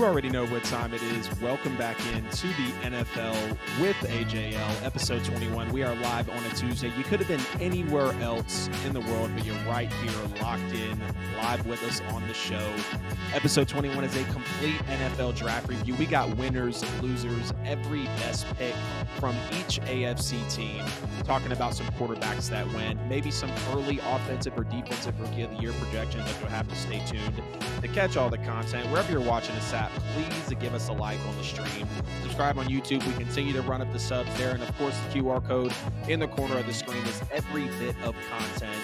You already know what time it is. Welcome back into the NFL with AJL, episode 21. We are live on a Tuesday. You could have been anywhere else in the world, but you're right here, locked in, live with us on the show. Episode 21 is a complete NFL draft review. We got winners, losers, every best pick from each AFC team, talking about some quarterbacks that went, maybe some early offensive or defensive rookie of the year projections, but you'll have to stay tuned to catch all the content. Wherever you're watching us at, please give us a like on the stream. Subscribe on YouTube. We continue to run up the subs there. And of course, the QR code in the corner of the screen is every bit of content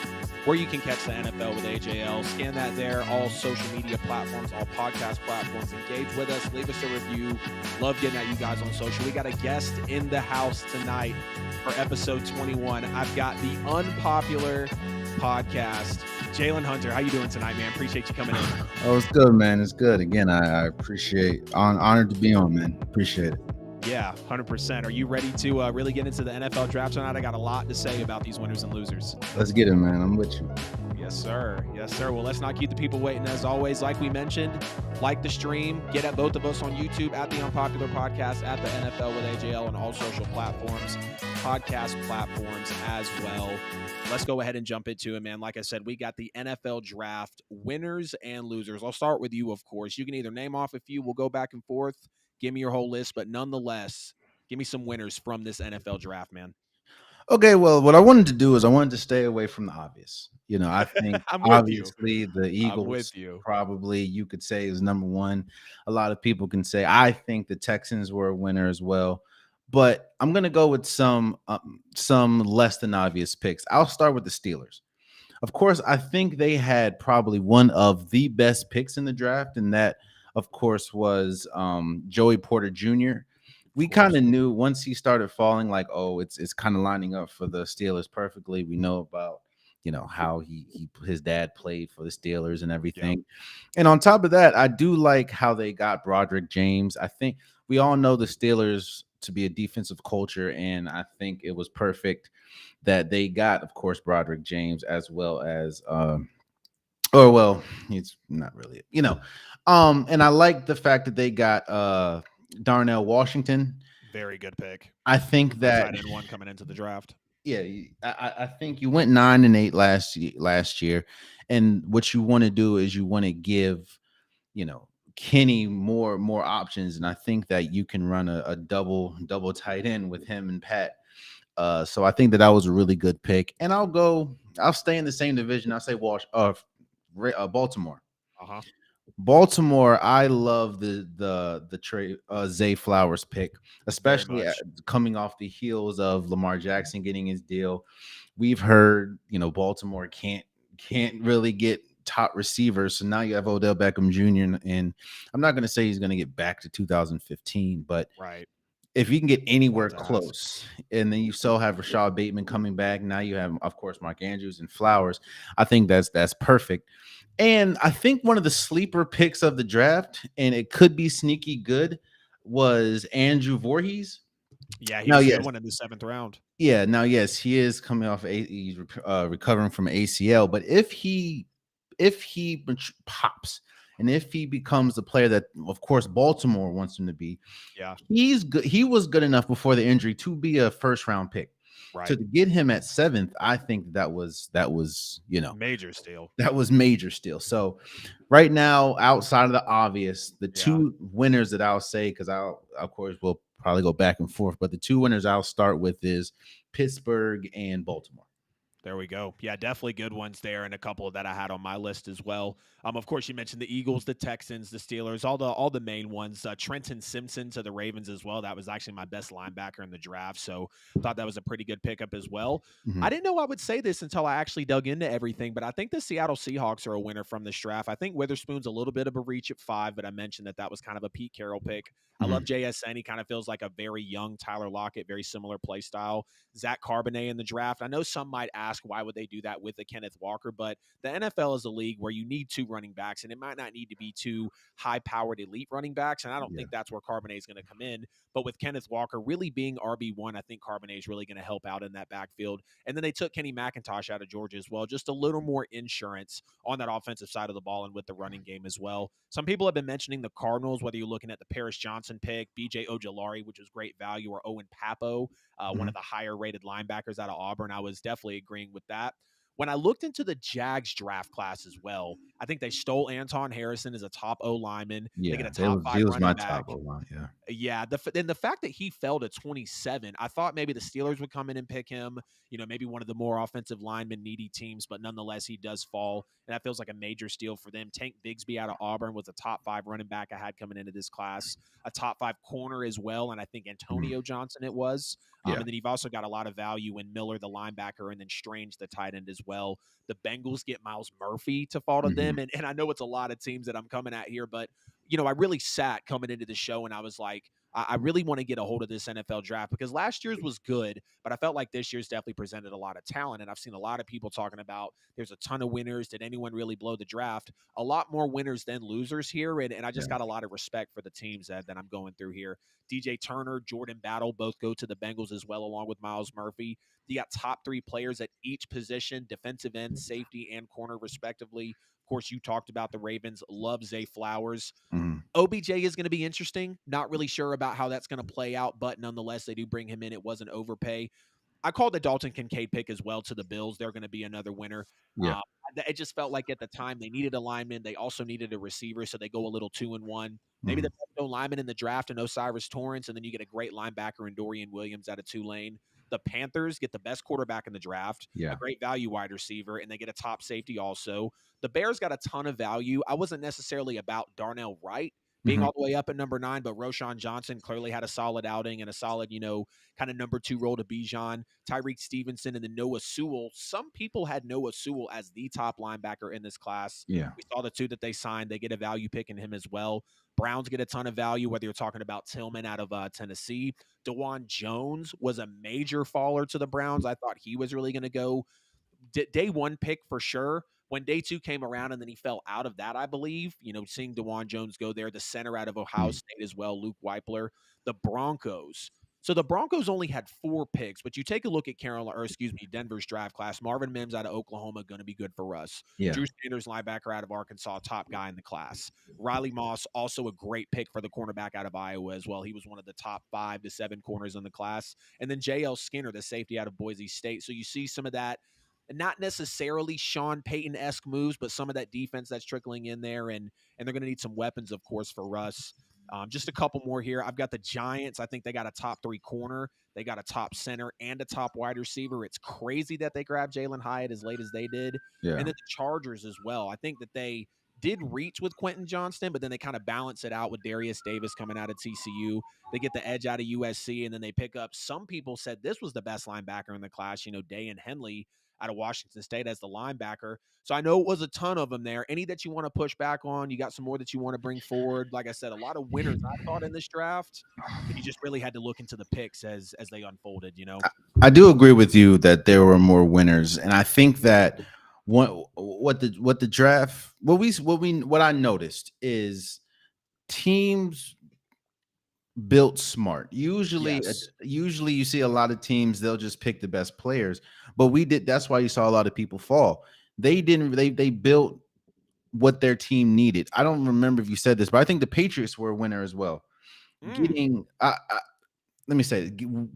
where you can catch the NFL with AJL. Scan that there. All social media platforms, all podcast platforms. Engage with us. Leave us a review. Love getting at you guys on social. We got a guest in the house tonight for episode 21. I've got the Unpopular podcast. Jalen Hunter, how you doing tonight, man? Appreciate you coming in. Oh, it's good, man. It's good. Again, I appreciate, honored to be on, man. Appreciate it. Yeah, 100%. Are you ready to really get into the NFL draft tonight? I got a lot to say about these winners and losers. Let's get it, man. I'm with you. Yes, sir. Yes, sir. Well, let's not keep the people waiting. As always, like we mentioned, like the stream, get at both of us on YouTube at the Unpopular Podcast, at the NFL with AJL, on all social platforms, podcast platforms as well. Let's go ahead and jump into it, man. Like I said, we got the NFL draft winners and losers. I'll start with you, of course. You can either name off a few. We'll go back and forth. Give me your whole list, but nonetheless, give me some winners from this NFL draft, man. Okay, well, what I wanted to do is I wanted to stay away from the obvious. You know, I think obviously the Eagles probably you could say is number one. A lot of people can say I think the Texans were a winner as well. But I'm going to go with some less than obvious picks. I'll start with the Steelers. Of course, I think they had probably one of the best picks in the draft, and that, of course, was Joey Porter Jr. We kind of knew once he started falling, like, oh, it's kind of lining up for the Steelers perfectly. We know about, you know, how his dad played for the Steelers and everything. Yep. And on top of that, I do like how they got Broderick James. I think we all know the Steelers to be a defensive culture, and I think it was perfect that they got, of course, Broderick James as well as he's not really, you know. And I like the fact that they got Darnell Washington. Very good pick. I think that one coming into the draft. Yeah, I think you went 9-8 last year, and what you want to do is you want to give, you know, Kenny more options, and I think that you can run a double tight end with him and Pat. So I think that was a really good pick, and I'll stay in the same division. I'll say Baltimore. Baltimore, I love the trade Zay Flowers pick, especially coming off the heels of Lamar Jackson getting his deal. We've heard, you know, Baltimore can't really get top receivers, so now you have Odell Beckham Jr. and I'm not going to say he's going to get back to 2015, but if you can get anywhere close, and then you still have Rashad Bateman coming back, now you have, of course, Mark Andrews and Flowers. I think that's perfect. And I think one of the sleeper picks of the draft, and it could be sneaky good, was Andrew Voorhees. Yeah, he was a good one in the 7th round. Yeah, now, yes, he is coming off, he's recovering from ACL, but if he pops and if he becomes the player that, of course, Baltimore wants him to be, he's good. He was good enough before the injury to be a first-round pick. Right. So to get him at 7th, I think that was you know, major steal. That was major steal. So right now, outside of the obvious, the two winners that I'll say, because of course we'll probably go back and forth, but the two winners I'll start with is Pittsburgh and Baltimore. There we go. Yeah, definitely good ones there, and a couple that I had on my list as well. Of course, you mentioned the Eagles, the Texans, the Steelers, all the main ones. Trenton Simpson to the Ravens as well. That was actually my best linebacker in the draft, so thought that was a pretty good pickup as well. Mm-hmm. I didn't know I would say this until I actually dug into everything, but I think the Seattle Seahawks are a winner from this draft. I think Witherspoon's a little bit of a reach at 5, but I mentioned that was kind of a Pete Carroll pick. Mm-hmm. I love JSN. He kind of feels like a very young Tyler Lockett, very similar play style. Zach Charbonnet in the draft. I know some might ask ask why would they do that with a Kenneth Walker, but the NFL is a league where you need 2 running backs, and it might not need to be 2 high-powered elite running backs, and I don't think that's where Carbonet is going to come in. But with Kenneth Walker really being RB1, I think Carbonet is really going to help out in that backfield. And then they took Kenny McIntosh out of Georgia as well, just a little more insurance on that offensive side of the ball and with the running game as well. Some people have been mentioning the Cardinals, whether you're looking at the Paris Johnson pick, BJ Ojolari, which was great value, or Owen Papo, one of the higher-rated linebackers out of Auburn. I was definitely agreeing with that. When I looked into the Jags draft class as well, I think they stole Anton Harrison as a top O lineman. Yeah, they get a top 5 he was running my back. top O line. Yeah. Yeah, the fact that he fell to 27, I thought maybe the Steelers would come in and pick him, maybe one of the more offensive lineman needy teams, but nonetheless, he does fall, and that feels like a major steal for them. Tank Bigsby out of Auburn was a top 5 running back I had coming into this class, a top 5 corner as well, and I think Antonio Johnson it was. And then you've also got a lot of value in Miller, the linebacker, and then Strange, the tight end as well. The Bengals get Miles Murphy to fall to them, and I know it's a lot of teams that I'm coming at here, but I really sat coming into the show and I was like, I really want to get a hold of this NFL draft because last year's was good, but I felt like this year's definitely presented a lot of talent. And I've seen a lot of people talking about there's a ton of winners. Did anyone really blow the draft? A lot more winners than losers here. And I just got a lot of respect for the teams that I'm going through here. DJ Turner, Jordan Battle both go to the Bengals as well, along with Miles Murphy. You got top 3 players at each position, defensive end, safety, and corner, respectively. Of course, you talked about the Ravens. Love Zay Flowers. OBJ is going to be interesting. Not really sure about how that's going to play out, but nonetheless, they do bring him in. It wasn't overpay. I called the Dalton Kincaid pick as well to the Bills. They're going to be another winner. Yeah. It just felt like at the time they needed a lineman. They also needed a receiver, so they go a little 2-1. Maybe they no lineman in the draft and Osiris Torrance, and then you get a great linebacker in Dorian Williams out of Tulane. The Panthers get the best quarterback in the draft, a great value wide receiver, and they get a top safety also. The Bears got a ton of value. I wasn't necessarily about Darnell Wright being all the way up at number 9, but Roshan Johnson clearly had a solid outing and a solid, kind of number 2 role to Bijan, Tyreek Stevenson, and then Noah Sewell. Some people had Noah Sewell as the top linebacker in this class. Yeah. We saw the 2 that they signed. They get a value pick in him as well. Browns get a ton of value, whether you're talking about Tillman out of Tennessee. DeJuan Jones was a major faller to the Browns. I thought he was really going to go day 1 pick for sure. When day 2 came around and then he fell out of that, I believe, seeing DeJuan Jones go there, the center out of Ohio State as well, Luke Weipler, the Broncos. So the Broncos only had 4 picks, but you take a look at Denver's draft class. Marvin Mims out of Oklahoma, going to be good for us. Yeah. Drew Sanders, linebacker out of Arkansas, top guy in the class. Riley Moss, also a great pick for the cornerback out of Iowa as well. He was one of the top 5 to 7 corners in the class. And then J.L. Skinner, the safety out of Boise State. So you see some of that, not necessarily Sean Payton-esque moves, but some of that defense that's trickling in there, and they're going to need some weapons, of course, for Russ. Just a couple more here. I've got the Giants. I think they got a top 3 corner. They got a top center and a top wide receiver. It's crazy that they grabbed Jalen Hyatt as late as they did. Yeah. And then the Chargers as well. I think that they did reach with Quentin Johnston, but then they kind of balance it out with Darius Davis coming out of TCU. They get the edge out of USC, and then they pick up, some people said this was the best linebacker in the class, Day and Henley out of Washington State as the linebacker. So I know it was a ton of them there. Any that you want to push back on? You got some more that you want to bring forward? Like I said, a lot of winners I thought in this draft, but you just really had to look into the picks as they unfolded, I do agree with you that there were more winners, and I think that what I noticed is teams built smart. Usually you see a lot of teams, they'll just pick the best players, but that's why you saw a lot of people fall. They built what their team needed. I don't remember if you said this, but I think the Patriots were a winner as well. Let me say,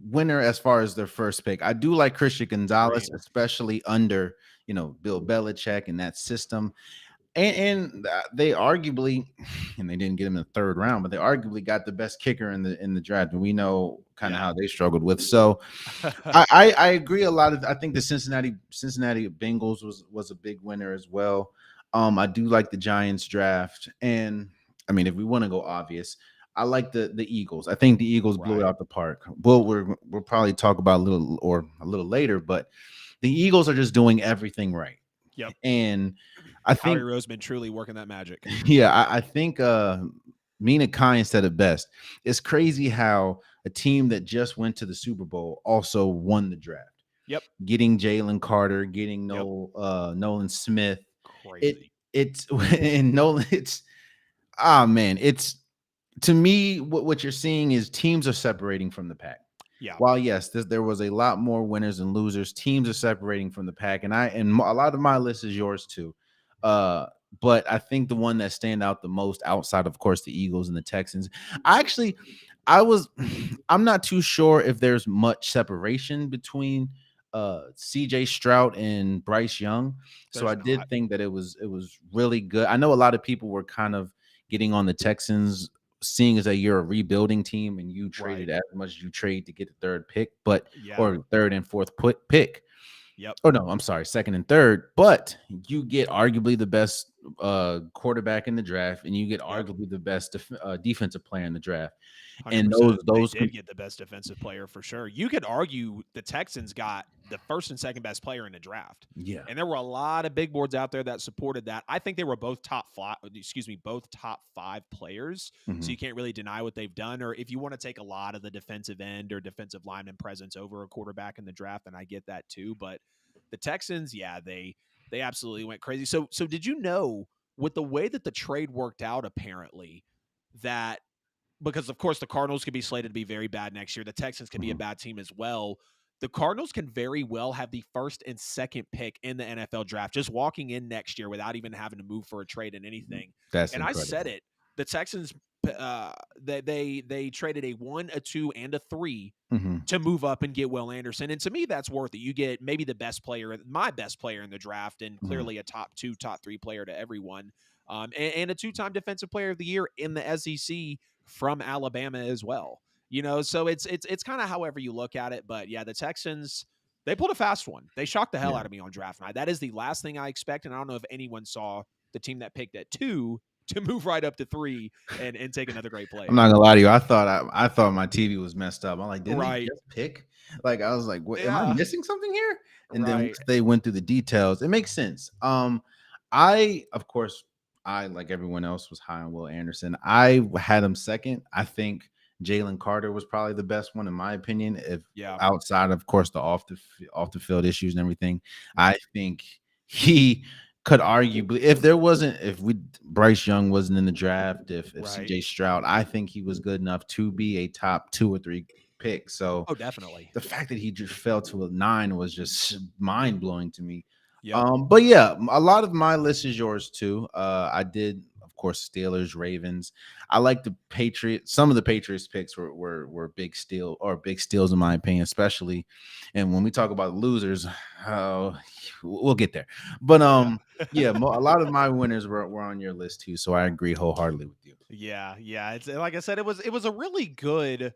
winner as far as their first pick. I do like Christian Gonzalez, especially under Bill Belichick and that system. And they arguably, and they didn't get him in the 3rd round, but they arguably got the best kicker in the draft, and we know kind of how they struggled with. So I agree a lot. I think the Cincinnati Bengals was a big winner as well. I do like the Giants draft, and I mean, if we want to go obvious, I like the Eagles. I think the Eagles blew it out the park. Well, we'll probably talk about a little later, but the Eagles are just doing everything right. Yep. And I think Howie Roseman truly working that magic. Yeah, I think Mina Kimes said it best. It's crazy how a team that just went to the Super Bowl also won the draft. Yep. getting Jalen Carter, getting Yep. Nolan Smith. Crazy. It's and Nolan. Man, it's to me what you're seeing is teams are separating from the pack. Yeah. While yes, there was a lot more winners and losers, teams are separating from the pack, and a lot of my list is yours too. But I think the one that stand out the most, outside of course the Eagles and the Texans, I was I'm not too sure if there's much separation between CJ Stroud and Bryce Young. So There's I did not. think that it was really good. I know a lot of people were kind of getting on the Texans, seeing as that you're a rebuilding team and you traded Right. as much as you trade to get the third pick, but Yeah. or third and fourth pick. Yep. Oh no, I'm sorry, second and third. But you get arguably the best quarterback in the draft, and you get Yep. arguably the best defensive player in the draft. And 100%. They did get the best defensive player for sure. You could argue the Texans got the first and second best player in the draft. yeah. And there were a lot of big boards out there that supported that. I think they were both both top 5 players. So Mhm. you can't really deny what they've done. Or if you want to take a lot of the defensive end or defensive lineman presence over a quarterback in the draft, then I get that too. But the Texans, yeah, they absolutely went crazy. So did you know, with the way that the trade worked out, apparently, that because of course the Cardinals could be slated to be very bad next year. The Texans could be a Mhm. bad team as well. The Cardinals can very well have the first and second pick in the NFL draft, just walking in next year without even having to move for a trade and anything. That's And I said incredible. it. The Texans, they traded a 1, a 2, and a 3 Mhm. to move up and get Will Anderson. And to me, that's worth it. You get maybe the best player, my best player in the draft, and Mhm. clearly a top 2, top 3 player to everyone. And a 2-time defensive player of the year in the SEC from Alabama as well. So it's kind of however you look at it. But yeah, the Texans, they pulled a fast one. They shocked the hell Yeah. out of me on draft night. That is the last thing I expect. And I don't know if anyone saw the team that picked at 2 to move right up to 3 and take another great I'm player. not gonna lie to you. I thought my TV was messed up. I'm like, didn't they Right. just pick? Like, I was like, what, am I Yeah. missing something here? And then Right. once they went through the details, it makes sense. I of course, I like everyone else was high on Will Anderson. I had him second. I think Jalen Carter was probably the best one in my opinion. If Yeah. outside of course the off the field issues and everything, Yep. I think he could arguably, if there wasn't, if we Bryce Young wasn't in the draft, if Right. CJ Stroud, I think he was good enough to be a top 2 or 3 pick. So Oh, definitely. the fact that he just fell to a 9 was just mind blowing to me. Yep. But yeah, a lot of my list is yours too. I did, of course, Steelers, Ravens. I like the Patriots. Some of the Patriots picks were big steals in my opinion, especially. And when we talk about losers, we'll get there. But Yeah. yeah, a lot of my winners were on your list too, so I agree wholeheartedly with you. Yeah. Yeah. It's like I said, it was a really good,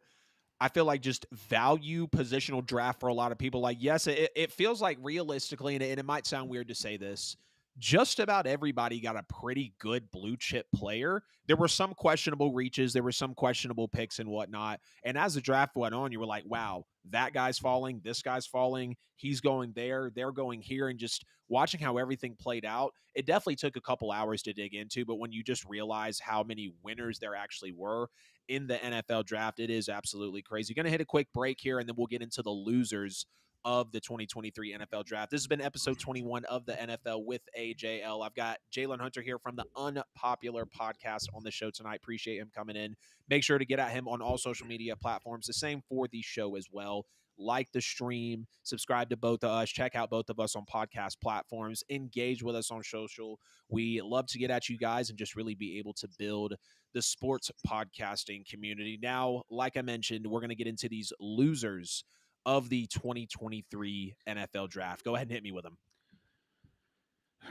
I feel like, just value positional draft for a lot of people. Like, yes, it feels like realistically, and it might sound weird to say this, just about everybody got a pretty good blue chip player. There were some questionable reaches, there were some questionable picks and whatnot. And as the draft went on, you were like, wow, that guy's falling, this guy's falling, he's going there, they're going here. And just watching how everything played out, it definitely took a couple hours to dig into. But when you just realize how many winners there actually were in the NFL draft, it is absolutely crazy. Going to hit a quick break here, and then we'll get into the losers of the 2023 NFL draft. This has been episode 21 of the NFL with AJL. I've got Jalen Hunter here from the Unpopular podcast on the show tonight. Appreciate him coming in. Make sure to get at him on all social media platforms. The same for the show as well. Like the stream, subscribe to both of us, check out both of us on podcast platforms, engage with us on social. We love to get at you guys and just really be able to build the sports podcasting community. Now, like I mentioned, we're going to get into these losers of the 2023 NFL draft. Go ahead and hit me with them.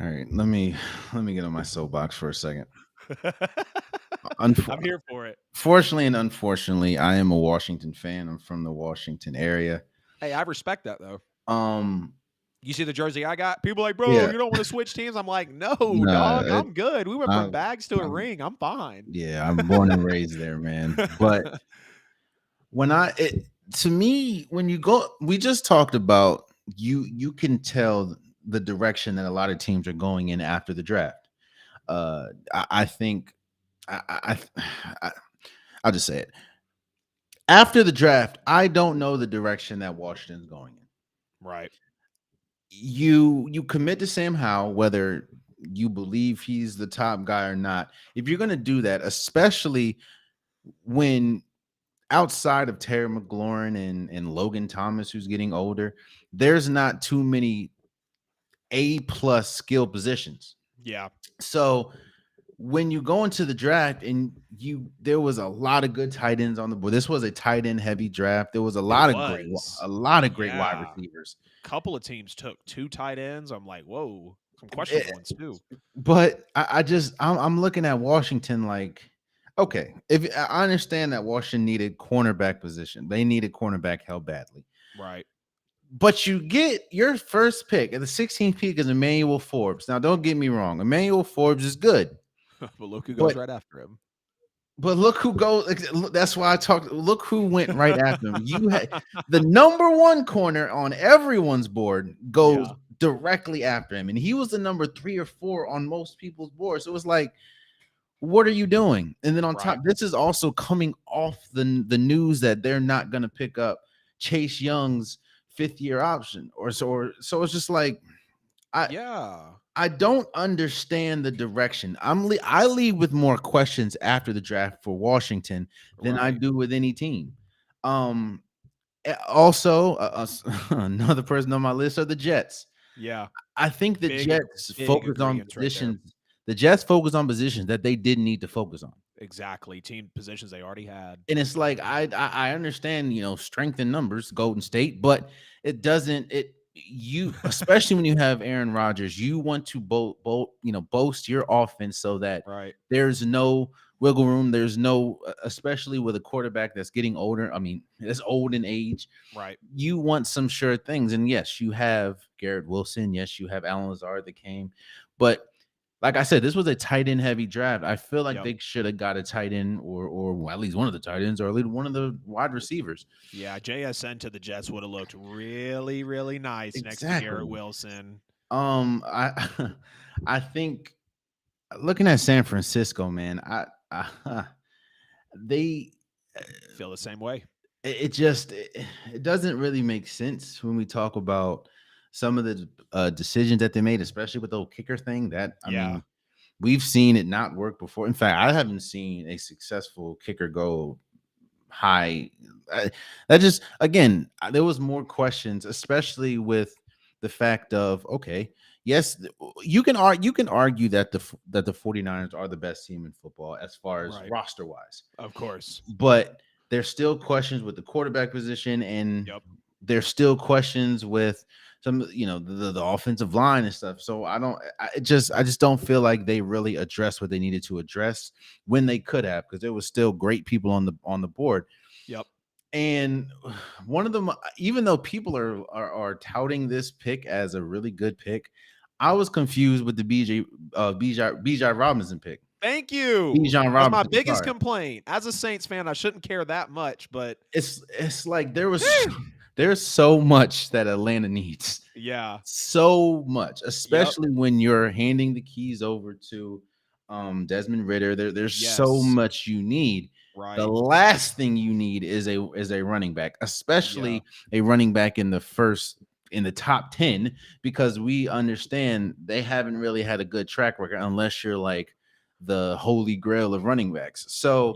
All right, let me get on my soapbox for a second. I'm here for it. Fortunately and unfortunately, I am a Washington fan. I'm from the Washington area. Hey, I respect that though. Um, You see the jersey I got? People are like, bro, yeah, you don't want to switch teams. I'm like, no, no, dog, I'm good. We went from I'm, bags to a I'm, ring. I'm fine. yeah, I'm born and raised there, man. But when to me, when you go, we just talked about you can tell the direction that a lot of teams are going in after the draft. I think I I'll just say it. After the draft, I don't know the direction that Washington's going in. Right. You commit to Sam Howell, whether you believe he's the top guy or not. If you're going to do that, especially when outside of Terry McLaurin and Logan Thomas, who's getting older, there's not too many A+ skill positions. Yeah. So when you go into the draft and there was a lot of good tight ends on the board. This was a tight end heavy draft. There was a lot of great wide receivers. Couple of teams took 2 tight ends. I'm like, whoa, some questionable ones too. But I'm looking at Washington like, okay, if I understand that Washington needed cornerback position, they needed cornerback hell badly. Right. But you get your first pick at the 16th pick is Emmanuel Forbes. Now, don't get me wrong, Emmanuel Forbes is good. But look who goes right after him. But look who goes. That's why I talked. Look who went right after him. You had the number 1 corner on everyone's board goes directly after him, and he was the number 3 or 4 on most people's boards. So it was like, what are you doing? And then on top, this is also coming off the news that they're not going to pick up Chase Young's 5th-year option, or so. So it's just like, I don't understand the direction. I leave with more questions after the draft for Washington than I do with any team. Also, another person on my list are the Jets. Yeah, I think the Jets focus on positions. Right, the Jets focus on positions that they didn't need to focus on. Exactly, team positions they already had. And it's like I understand, strength in numbers, Golden State, but it doesn't. You especially when you have Aaron Rodgers, you want to boast your offense so that there's no wiggle room. There's no, especially with a quarterback that's getting older. I mean, that's old in age. Right. You want some sure things. And yes, you have Garrett Wilson. Yes, you have Alan Lazard that came. But like I said, this was a tight end heavy draft. I feel like they should have got a tight end or at least one of the tight ends or at least one of the wide receivers. Yeah, JSN to the Jets would have looked really, really nice next to Garrett Wilson. I think looking at San Francisco, man, they feel the same way. It doesn't really make sense when we talk about some of the decisions that they made, especially with the whole kicker thing. I mean, we've seen it not work before. In fact, I haven't seen a successful kicker go high. That just, again, there was more questions, especially with the fact of, okay, yes, you can argue that the 49ers are the best team in football as far as roster wise, of course, but there's still questions with the quarterback position, and there's still questions with some, the offensive line and stuff. So I just don't feel like they really addressed what they needed to address when they could have, because there was still great people on the board. Yep. And one of them, even though people are touting this pick as a really good pick, I was confused with the Bijan Robinson pick. Thank you. Bijan Robinson. That's my biggest complaint. As a Saints fan, I shouldn't care that much, but it's like there's so much that Atlanta needs. Yeah. So much, especially when you're handing the keys over to Desmond Ridder. There's so much you need. Right. The last thing you need is a running back, especially a running back in the top 10, because we understand they haven't really had a good track record unless you're like the holy grail of running backs. So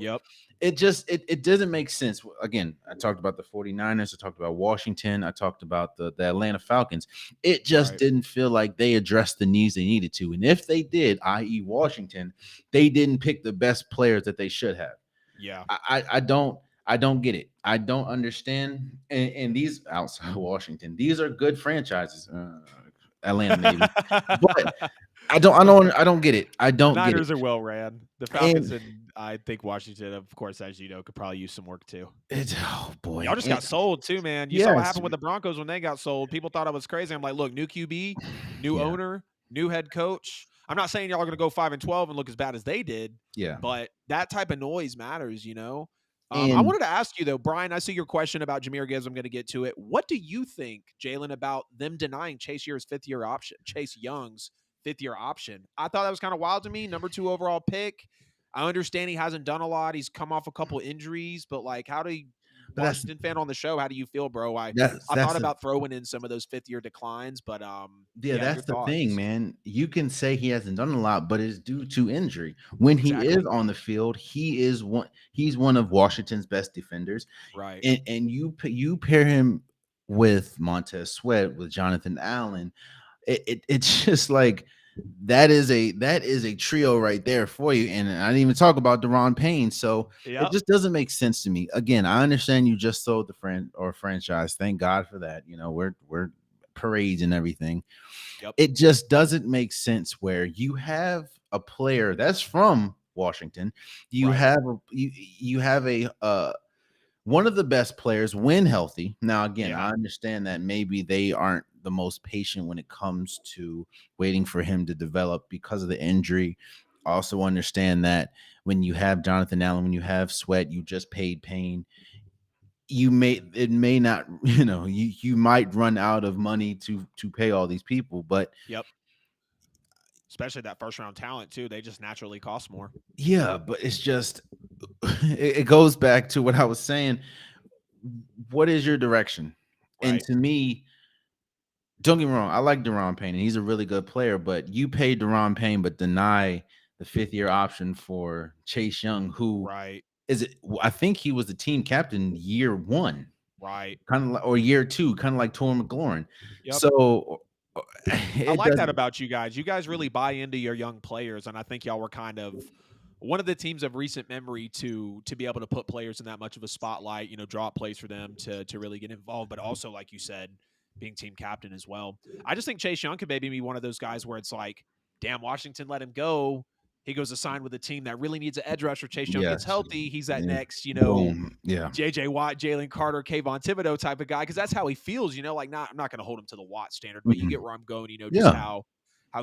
it doesn't make sense. Again, I talked about the 49ers, I talked about Washington, I talked about the Atlanta Falcons. It just didn't feel like they addressed the needs they needed to. And if they did, i.e. Washington, they didn't pick the best players that they should have. Yeah. I don't get it. I don't understand. And these outside Washington, these are good franchises. Atlanta maybe. But I don't get it. I don't get it. Niners are well ran. The Falcons and I think Washington, of course, as you know, could probably use some work too. Oh boy. Y'all just got sold too, man. You saw what happened with the Broncos when they got sold. People thought I was crazy. I'm like, look, new QB, new owner, new head coach. I'm not saying y'all are going to go 5-12 and look as bad as they did. Yeah. But that type of noise matters, I wanted to ask you, though, Brian, I see your question about Jahmyr Gibbs. I'm going to get to it. What do you think, Jalen, about them denying Chase Young's 5th-year option? I thought that was kind of wild to me. Number 2 overall pick. I understand he hasn't done a lot. He's come off a couple injuries, but like, how do you Washington fan on the show. How do you feel, bro? I thought about throwing in some of those 5th-year declines, but yeah, your that's the thing, thoughts. man. You can say he hasn't done a lot, but it's due to injury. When he is on the field, he's one of Washington's best defenders. Right. And you pair him with Montez Sweat, with Jonathan Allen, it's just like that is a trio right there for you. And I didn't even talk about Deron Payne. So it just doesn't make sense to me. Again, I understand you just sold the franchise. Thank God for that. You know, we're parades and everything. Yep. It just doesn't make sense where you have a player that's from Washington. You have a one of the best players when healthy. Now, again, I understand that maybe they aren't the most patient when it comes to waiting for him to develop because of the injury. I also understand that when you have Jonathan Allen, when you have Sweat, you just paid Payne. It may not, you might run out of money to pay all these people, but especially that first round talent too. They just naturally cost more. Yeah, but it's just it goes back to what I was saying. What is your direction? Right. And to me, don't get me wrong, I like Deron Payne, and he's a really good player, but you pay Deron Payne but deny the 5th-year option for Chase Young, who I think he was the team captain year 1. Right. Kind of or year 2, kind of like Torrey McLaurin. Yep. So I like that about you guys. You guys really buy into your young players, and I think y'all were kind of one of the teams of recent memory to be able to put players in that much of a spotlight, draw up plays for them to really get involved, but also, like you said, being team captain as well. I just think Chase Young could maybe be one of those guys where it's like, damn, Washington let him go. He goes to sign with a team that really needs an edge rusher. Chase Young gets healthy. He's that next, J.J. Watt, Jalen Carter, Kayvon Thibodeau type of guy, because that's how he feels, like I'm not going to hold him to the Watt standard, but you get where I'm going, just how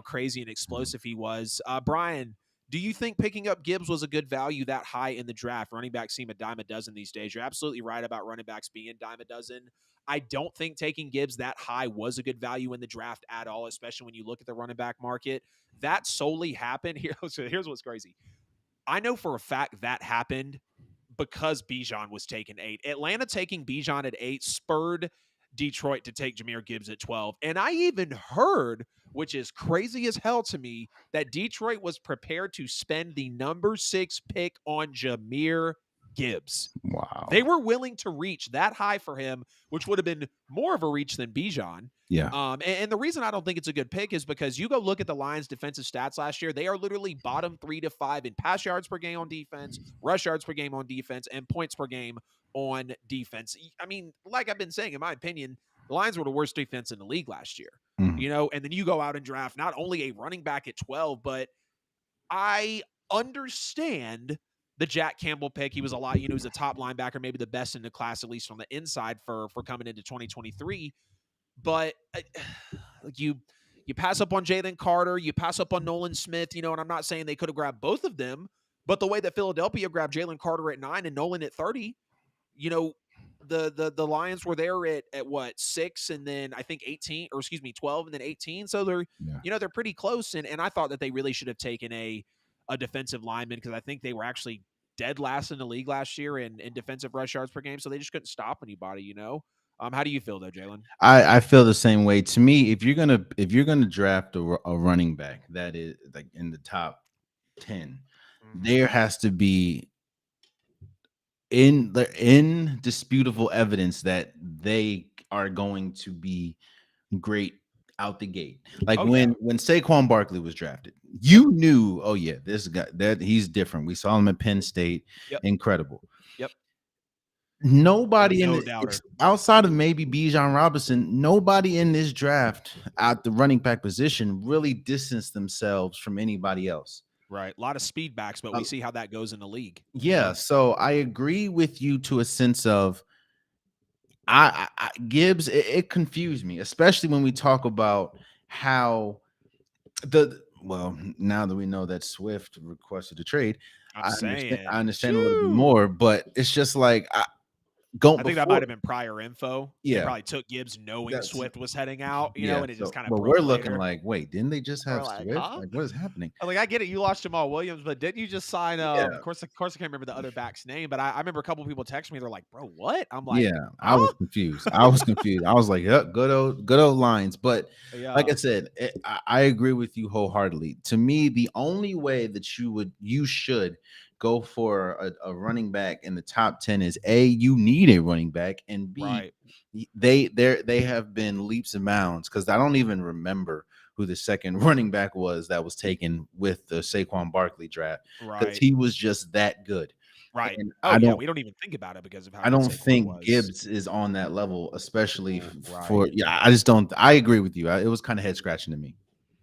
crazy and explosive he was. Brian, do you think picking up Gibbs was a good value that high in the draft? Running backs seem a dime a dozen these days. You're absolutely right about running backs being dime a dozen. I don't think taking Gibbs that high was a good value in the draft at all, especially when you look at the running back market. That solely happened. Here's what's crazy. I know for a fact that happened because Bijan was taken 8. Atlanta taking Bijan at 8 spurred Detroit to take Jahmyr Gibbs at 12. And I even heard, which is crazy as hell to me, that Detroit was prepared to spend the number 6 pick on Jahmyr Gibbs. Wow. They were willing to reach that high for him, which would have been more of a reach than Bijan. Yeah. And the reason I don't think it's a good pick is because you go look at the Lions' defensive stats last year. They are literally bottom 3 to 5 in pass yards per game on defense, rush yards per game on defense, and points per game on defense. I mean, like I've been saying, in my opinion, the Lions were the worst defense in the league last year. And then you go out and draft not only a running back at 12, but I understand the Jack Campbell pick. He was a lot, he was a top linebacker, maybe the best in the class, at least on the inside for coming into 2023. But you pass up on Jalen Carter, you pass up on Nolan Smith, and I'm not saying they could have grabbed both of them, but the way that Philadelphia grabbed Jalen Carter at 9 and Nolan at 30, the Lions were there at what, 6 and then I think 18, or excuse me, 12 and then 18. So they're they're pretty close. And I thought that they really should have taken a defensive lineman, because I think they were actually dead last in the league last year in defensive rush yards per game. So they just couldn't stop anybody, How do you feel though, Jalen? I feel the same way. To me, if you're gonna draft a running back that is like in the top 10, there has to be indisputable evidence that they are going to be great out the gate. Like when Saquon Barkley was drafted, you knew, oh yeah, this guy, that he's different. We saw him at Penn State, incredible. Yep. Nobody outside of maybe Bijan Robinson, nobody in this draft at the running back position really distanced themselves from anybody else. Right. A lot of speed backs, but we see how that goes in the league. Yeah. So I agree with you to a sense of Gibbs, it confused me, especially when we talk about how now that we know that Swift requested a trade, I understand a little bit more, but it's just like Go I think that might before. have been prior info. They Yeah, probably took Gibbs knowing that's Swift was heading out, yeah. and it just So, kind of but we're broke looking later. like, wait, didn't they just We're have like, Swift? huh? Like, what is happening? I'm like, I get it. You lost Jamal Williams, but didn't you just sign? Yeah, Of course, I can't remember the other back's name, but I remember a couple people text me. They're like, "Bro, what?" I'm like, yeah. I was "Huh?" confused. I was confused. I was like, yep, good old lines. But like Yeah, I said, I agree with you wholeheartedly. To me, the only way that you should go for a running back in the top 10 is A, you need a running back, and B, right. they have been leaps and bounds, because I don't even remember who the second running back was that was taken with the Saquon Barkley draft, because Right. he was just that good. Right. And Oh, yeah, we don't even think about it because of how I good don't Saquon think was. Gibbs is on that level, especially for Right. yeah. I just don't. I agree with you. It was kind of head scratching to me.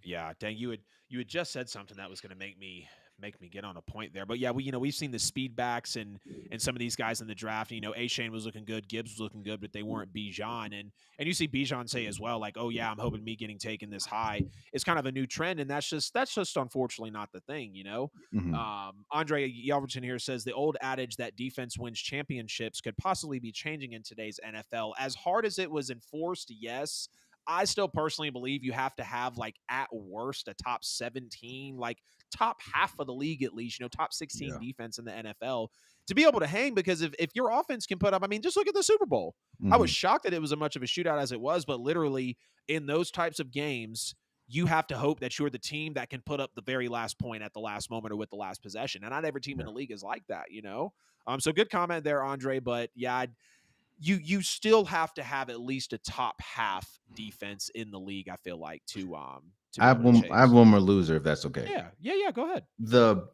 Yeah, dang, you had just said something that was going to make me get on a point there. But yeah, we've seen the speed backs and some of these guys in the draft. A Shane was looking good, Gibbs was looking good, but they weren't Bijan. And you see Bijan say as well, like, oh yeah, I'm hoping me getting taken this high is kind of a new trend, and that's just unfortunately not the thing. Mhm. Andre Yelverton here says the old adage that defense wins championships could possibly be changing in today's NFL. As hard as it was enforced, yes, I still personally believe you have to have, like, at worst a top 17, like top half of the league at least, top 16 Yeah. defense in the NFL to be able to hang. Because if your offense can put up, I mean, just look at the Super Bowl. I was Mhm. shocked that it was as much of a shootout as it was, but literally in those types of games, you have to hope that you're the team that can put up the very last point at the last moment or with the last possession. And not every team in Yeah. the league is like that. So good comment there, Andre. But yeah, you still have to have at least a top half defense in the league, I feel like, to be able to I have chase. one more loser, if that's okay. Yeah, go ahead. The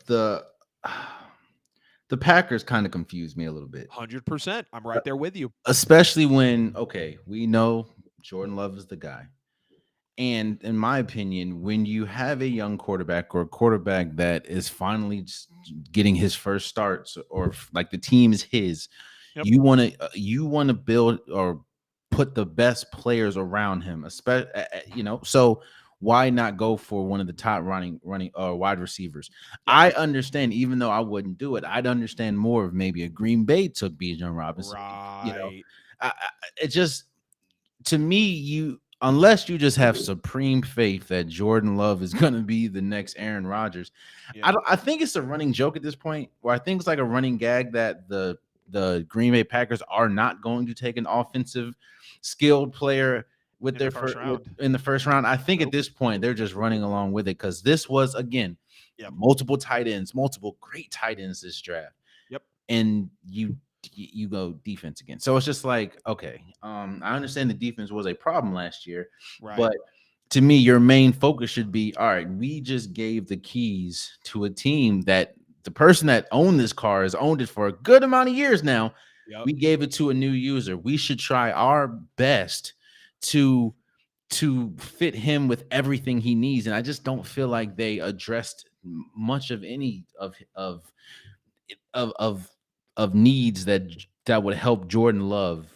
the Packers kind of confused me a little bit, 100%. I'm right there with you. especially when, okay, we know Jordan Love is the guy. And in my opinion, when you have a young quarterback, or a quarterback that is finally getting his first starts, or like the team is his, Yep. you want to build or put the best players around him, especially, so why not go for one of the top running wide receivers? Yep. I understand, even though I wouldn't do it, I'd understand more if maybe a Green Bay took Bijan Robinson. You know, Right. it just, to me, unless you just have supreme faith that Jordan Love is going to be the next Aaron Rodgers, Yeah. I think it's a running joke at this point, where I think it's like a running gag that the Green Bay Packers are not going to take an offensive skilled player with In the their first round. in the first round. I think at Nope. this point they're just running along with it, because this was, again, Yep. multiple tight ends, multiple great tight ends this draft, Yep. and you go defense again. So it's just like, okay, I understand the defense was a problem last year, Right. but to me, your main focus should be, all right, we just gave the keys to a team that the person that owned this car has owned it for a good amount of years now. Yep. We gave it to a new user. We should try our best to fit him with everything he needs. And I just don't feel like they addressed much of any of of needs that would help Jordan Love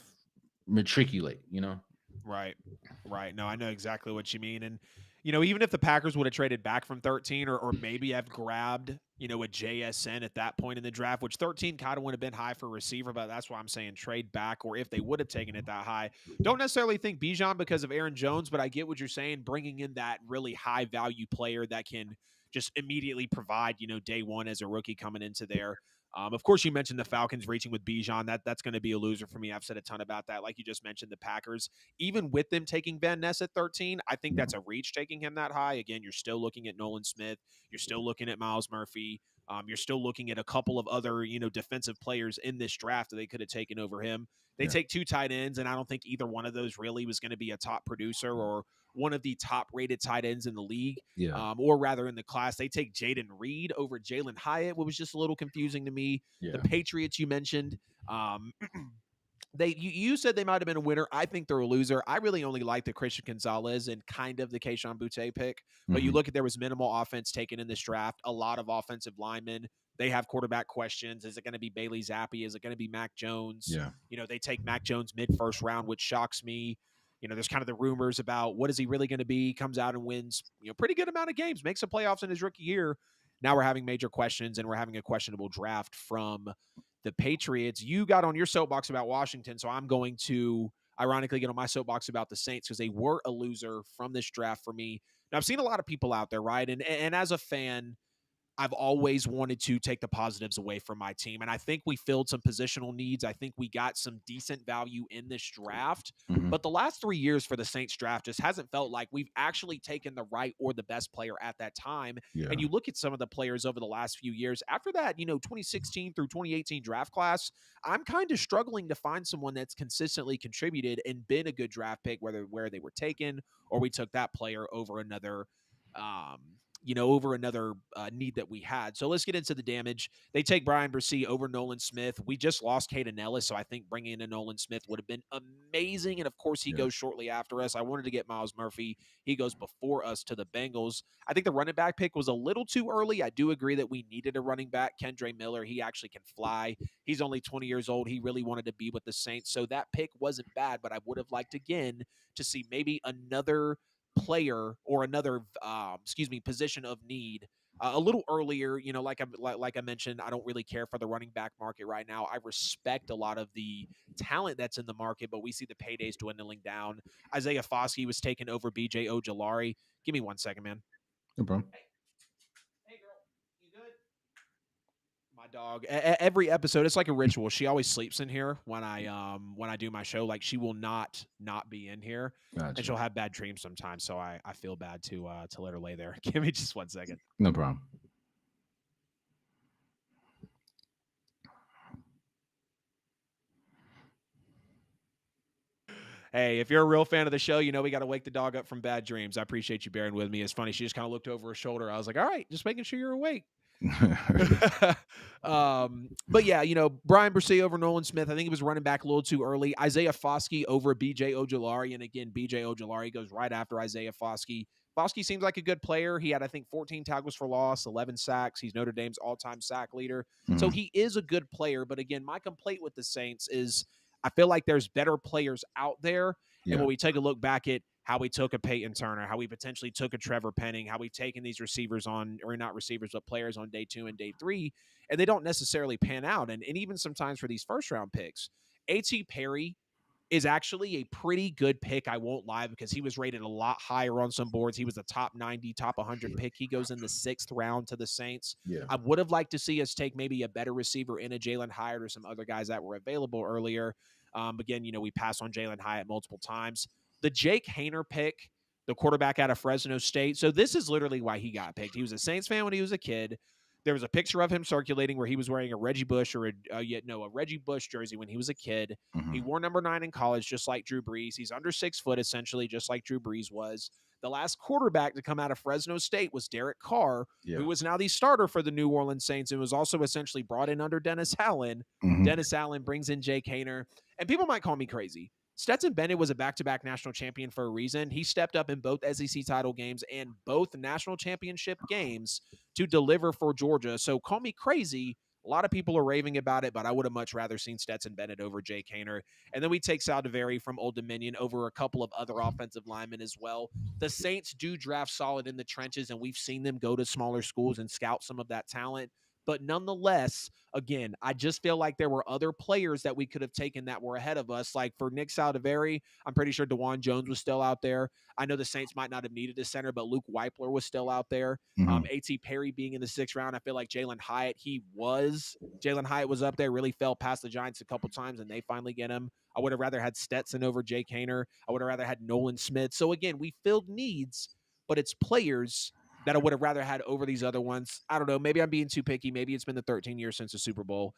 matriculate. Right. Right. No, I know exactly what you mean. And, even if the Packers would have traded back from 13, or maybe have grabbed, a JSN at that point in the draft, which 13 kind of would have been high for a receiver, but that's why I'm saying trade back, or if they would have taken it that high. Don't necessarily think Bijan because of Aaron Jones, but I get what you're saying, bringing in that really high value player that can just immediately provide, day one as a rookie coming into there. Of course, you mentioned the Falcons reaching with Bijan. That's going to be a loser for me. I've said a ton about that. Like you just mentioned, the Packers, even with them taking Van Ness at 13, I think Yeah. that's a reach taking him that high. Again, you're still looking at Nolan Smith. You're still looking at Miles Murphy. You're still looking at a couple of other, defensive players in this draft that they could have taken over him. They Yeah. take two tight ends, and I don't think either one of those really was going to be a top producer or one of the top rated tight ends in the league, Yeah. or rather in the class. They take Jaden Reed over Jalen Hyatt, what was just a little confusing to me. The Yeah. Patriots you mentioned, you said they might have been a winner. I think they're a loser. I really only like the Christian Gonzalez and kind of the Keyshawn Boutte pick. But you Mhm. look at, there was minimal offense taken in this draft. A lot of offensive linemen. They have quarterback questions. Is it going to be Bailey Zappi? Is it going to be Mac Jones? Yeah. They take Mac Jones mid first round, which shocks me. There's kind of the rumors about what is he really going to be. Comes out and wins, pretty good amount of games, makes some playoffs in his rookie year. Now we're having major questions, and we're having a questionable draft from the Patriots. You got on your soapbox about Washington, so I'm going to ironically get on my soapbox about the Saints because they were a loser from this draft for me. Now, I've seen a lot of people out there, right? And as a fan, I've always wanted to take the positives away from my team. And I think we filled some positional needs. I think we got some decent value in this draft. Mm-hmm. But the last 3 years for the Saints draft just hasn't felt like we've actually taken the right or the best player at that time. Yeah. And you look at some of the players over the last few years, after that, 2016 through 2018 draft class, I'm kind of struggling to find someone that's consistently contributed and been a good draft pick, whether where they were taken or we took that player over another need that we had. So let's get into the damage. They take Brian Bresee over Nolan Smith. We just lost Caden Ellis, so I think bringing in Nolan Smith would have been amazing. And of course, he goes shortly after us. I wanted to get Miles Murphy. He goes before us to the Bengals. I think the running back pick was a little too early. I do agree that we needed a running back. Kendre Miller, he actually can fly. He's only 20 years old. He really wanted to be with the Saints. So that pick wasn't bad, but I would have liked again to see maybe another player or another position of need a little earlier. Like I mentioned, I don't really care for the running back market right now. I respect a lot of the talent that's in the market, but we see the paydays dwindling down. Isaiah Foskey was taken over BJ Ojolari. Give me 1 second, man. No problem. Hey girl, you good? My dog, every episode, it's like a ritual. She always sleeps in here when I do my show. Like, she will not be in here. Gotcha. And she'll have bad dreams sometimes. So I feel bad to let her lay there. Give me just 1 second. No problem. Hey, if you're a real fan of the show, we got to wake the dog up from bad dreams. I appreciate you bearing with me. It's funny. She just kind of looked over her shoulder. I was like, all right, just making sure you're awake. But yeah, Brian Bresee over Nolan Smith. I think he was running back a little too early. Isaiah Foskey over BJ Ojolari. And again, BJ Ojolari goes right after Isaiah Foskey. Foskey seems like a good player. He had, I think, 14 tackles for loss, 11 sacks. He's Notre Dame's all-time sack leader. Mm-hmm. So he is a good player. But again, my complaint with the Saints is I feel like there's better players out there. Yeah. And when we take a look back at how we took a Peyton Turner, how we potentially took a Trevor Penning, how we've taken these receivers on, or not receivers, but players on day 2 and day 3, and they don't necessarily pan out. And even sometimes for these first-round picks, A.T. Perry is actually a pretty good pick, I won't lie, because he was rated a lot higher on some boards. He was a top 90, top 100 pick. He goes in the 6th round to the Saints. Yeah. I would have liked to see us take maybe a better receiver in a Jalen Hyatt or some other guys that were available earlier. Again, we passed on Jalen Hyatt multiple times. The Jake Haener pick, the quarterback out of Fresno State. So this is literally why he got picked. He was a Saints fan when he was a kid. There was a picture of him circulating where he was wearing a Reggie Bush a Reggie Bush jersey when he was a kid. Mm-hmm. He wore number 9 in college, just like Drew Brees. He's under 6 foot, essentially, just like Drew Brees was. The last quarterback to come out of Fresno State was Derek Carr, who was now the starter for the New Orleans Saints and was also essentially brought in under Dennis Allen. Mm-hmm. Dennis Allen brings in Jake Haener. And people might call me crazy. Stetson Bennett was a back-to-back national champion for a reason. He stepped up in both SEC title games and both national championship games to deliver for Georgia. So call me crazy. A lot of people are raving about it, but I would have much rather seen Stetson Bennett over Jake Haener. And then we take Saldiveri from Old Dominion over a couple of other offensive linemen as well. The Saints do draft solid in the trenches, and we've seen them go to smaller schools and scout some of that talent. But nonetheless, again, I just feel like there were other players that we could have taken that were ahead of us. Like for Nick Saldiveri, I'm pretty sure DeJuan Jones was still out there. I know the Saints might not have needed a center, but Luke Weipler was still out there. Mm-hmm. A.T. Perry being in the 6th round, I feel like Jalen Hyatt was up there, really fell past the Giants a couple times, and they finally get him. I would have rather had Stetson over Jake Haener. I would have rather had Nolan Smith. So again, we filled needs, but it's players that I would have rather had over these other ones. I don't know. Maybe I'm being too picky. Maybe it's been the 13 years since the Super Bowl.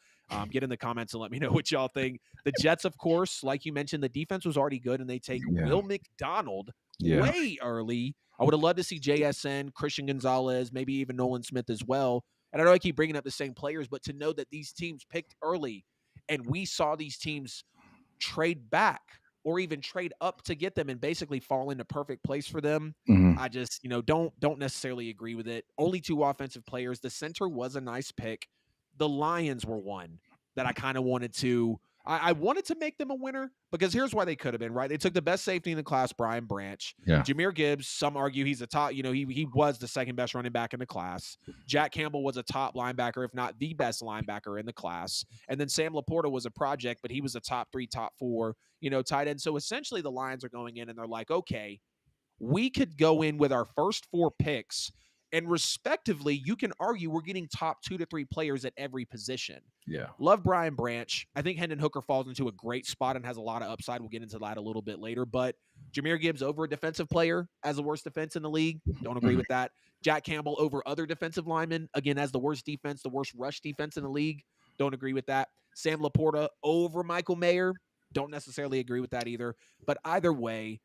Get in the comments and let me know what y'all think. The Jets, of course, like you mentioned, the defense was already good, and they take Will McDonald way early. I would have loved to see JSN, Christian Gonzalez, maybe even Nolan Smith as well. And I know I keep bringing up the same players, but to know that these teams picked early, and we saw these teams trade back or even trade up to get them and basically fall into perfect place for them. Mm-hmm. I just, don't necessarily agree with it. Only 2 offensive players. The center was a nice pick. The Lions were one that I kind of wanted to I wanted to make them a winner because here's why they could have been, right? They took the best safety in the class, Brian Branch. Yeah. Jahmyr Gibbs, some argue he's a top, he was the second best running back in the class. Jack Campbell was a top linebacker, if not the best linebacker in the class. And then Sam Laporta was a project, but he was a top 3, top 4, tight end. So essentially the Lions are going in and they're like, okay, we could go in with our first 4 picks, and respectively, you can argue we're getting top 2 to 3 players at every position. Yeah. Love Brian Branch. I think Hendon Hooker falls into a great spot and has a lot of upside. We'll get into that a little bit later. But Jahmyr Gibbs over a defensive player as the worst defense in the league. Don't agree with that. Jack Campbell over other defensive linemen, again, as the worst defense, the worst rush defense in the league. Don't agree with that. Sam Laporta over Michael Mayer. Don't necessarily agree with that either. But either way,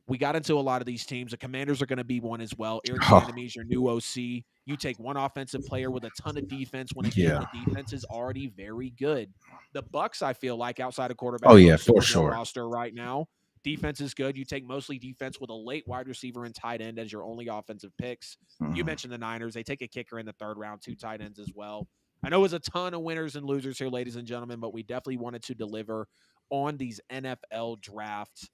we got into a lot of these teams. The Commanders are going to be one as well. Eric Bieniemy is your new OC. You take one offensive player with a ton of defense when again the defense is already very good. The Bucs, I feel like, outside of quarterback, for sure, roster right now, defense is good. You take mostly defense with a late wide receiver and tight end as your only offensive picks. You mentioned the Niners. They take a kicker in the 3rd round, 2 tight ends as well. I know it was a ton of winners and losers here, ladies and gentlemen, but we definitely wanted to deliver on these NFL draft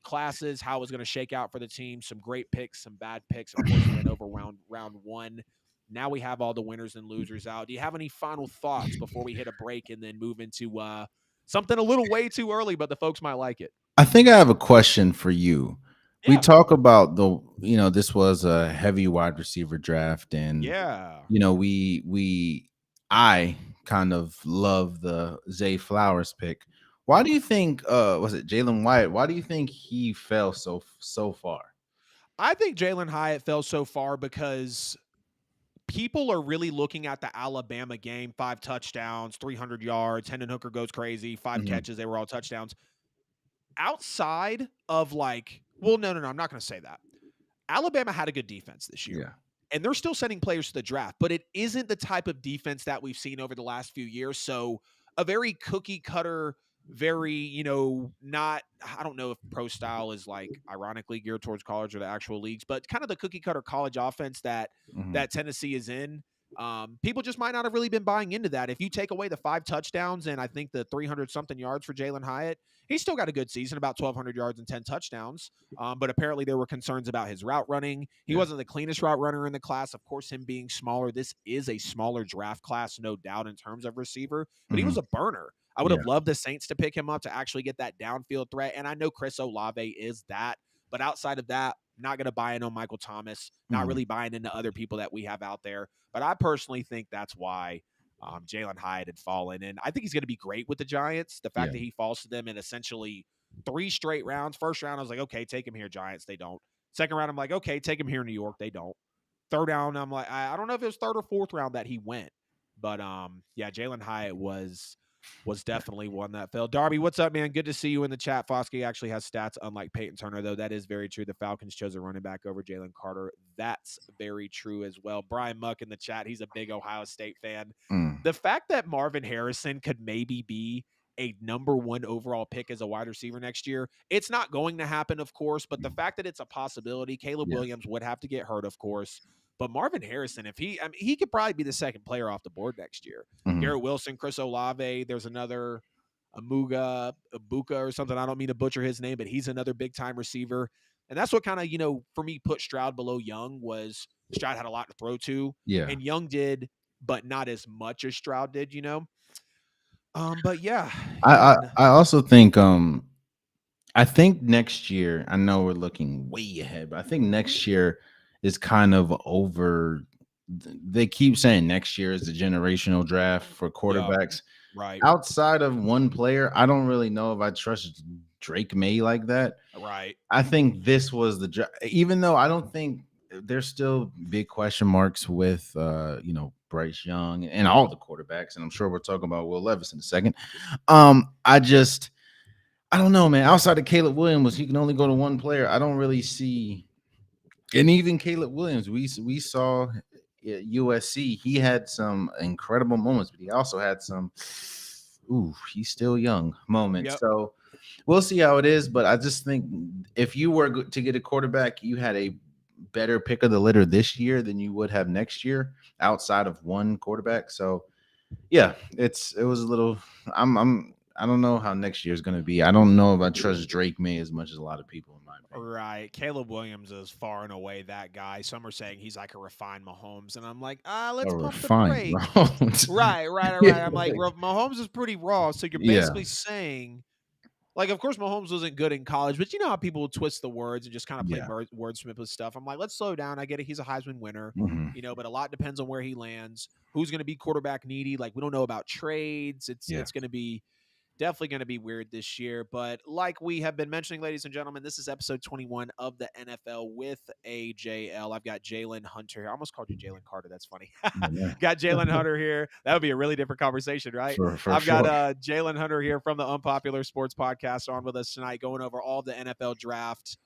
classes, how it was going to shake out for the team, some great picks, some bad picks. Of course, we went over round 1. Now we have all the winners and losers out. Do you have any final thoughts before we hit a break and then move into something a little way too early, but the folks might like it? I think I have a question for you. Yeah. We talk about this was a heavy wide receiver draft, and I kind of love the Zay Flowers pick. Why do you think was it Jalen Wyatt? Why do you think he fell so far? I think Jalen Hyatt fell so far because people are really looking at the Alabama game, 5 touchdowns, 300 yards. Hendon Hooker goes crazy, 5 catches, they were all touchdowns. Outside of no, I'm not going to say that. Alabama had a good defense this year. Yeah. And they're still sending players to the draft, but it isn't the type of defense that we've seen over the last few years. So a very cookie cutter, very, not, I don't know if pro style is like ironically geared towards college or the actual leagues, but kind of the cookie cutter college offense that Tennessee is in. People just might not have really been buying into that. If you take away the 5 touchdowns and I think the 300 something yards for Jalen Hyatt, he's still got a good season, about 1,200 yards and 10 touchdowns. But apparently there were concerns about his route running. He wasn't the cleanest route runner in the class. Of course, him being smaller, this is a smaller draft class, no doubt, in terms of receiver, but he was a burner. I would have loved the Saints to pick him up to actually get that downfield threat. And I know Chris Olave is that, but outside of that, not going to buy in on Michael Thomas, not really buying into other people that we have out there. But I personally think that's why Jalen Hyatt had fallen. And I think he's going to be great with the Giants. The fact that he falls to them in essentially 3 straight rounds. First round, I was like, okay, take him here, Giants. They don't. Second round, I'm like, okay, take him here, New York. They don't. Third round, I'm like, I don't know if it was 3rd or 4th round that he went. But, Jalen Hyatt was definitely one that fell. Darby, what's up, man? Good to see you in the chat. Foskey actually has stats unlike Peyton Turner, though. That is very true. The Falcons chose a running back over Jalen Carter. That's very true as well. Brian Muck in the chat. He's a big Ohio State fan. The fact that Marvin Harrison could maybe be a number 1 overall pick as a wide receiver next year, it's not going to happen, of course, but the fact that it's a possibility, Caleb Williams would have to get hurt, of course. But Marvin Harrison, he could probably be the second player off the board next year. Garrett Wilson, Chris Olave, there's another Ibuka or something. I don't mean to butcher his name, but he's another big-time receiver. And that's what kind of, for me, put Stroud below Young was Stroud had a lot to throw to. Yeah. And Young did, but not as much as Stroud did, But, yeah. I also think I think next year, I know we're looking way ahead, but I think next year is kind of over. They keep saying next year is the generational draft for quarterbacks. Right. Outside of one player, I don't really know if I trust Drake May like that. Right. I think this was the draft, even though I don't think there's still big question marks with Bryce Young and all the quarterbacks, and I'm sure we're talking about Will Levis in a second. I don't know, man. Outside of Caleb Williams, he can only go to one player. I don't really see. And even Caleb Williams, we saw at USC, he had some incredible moments, but he also had some, he's still young moments. Yep. So we'll see how it is. But I just think if you were to get a quarterback, you had a better pick of the litter this year than you would have next year outside of one quarterback. So yeah, it was a little, I don't know how next year is going to be. I don't know if I trust Drake May as much as a lot of people, in my opinion. Right. Caleb Williams is far and away that guy. Some are saying he's like a refined Mahomes, and I'm like, let's Or pump the refined, bro. brake. Right. I'm like, Mahomes is pretty raw. So you're Yeah. basically saying, like, of course, Mahomes wasn't good in college, but you know how people twist the words and just kind of play Yeah. wordsmith with stuff. I'm like, let's slow down. I get it. He's a Heisman winner, Mm-hmm. but a lot depends on where he lands. Who's going to be quarterback needy? Like, we don't know about trades. Yeah. It's going to be definitely going to be weird this year. But like we have been mentioning, ladies and gentlemen, this is episode 21 of the NFL with AJL. I've got Jalen Hunter here. I almost called you Jalen Carter. That's funny. Got Jalen Hunter here. That would be a really different conversation, right? I've got Jalen Hunter here from the Unpopular Sports Podcast on with us tonight, going over all the NFL draft.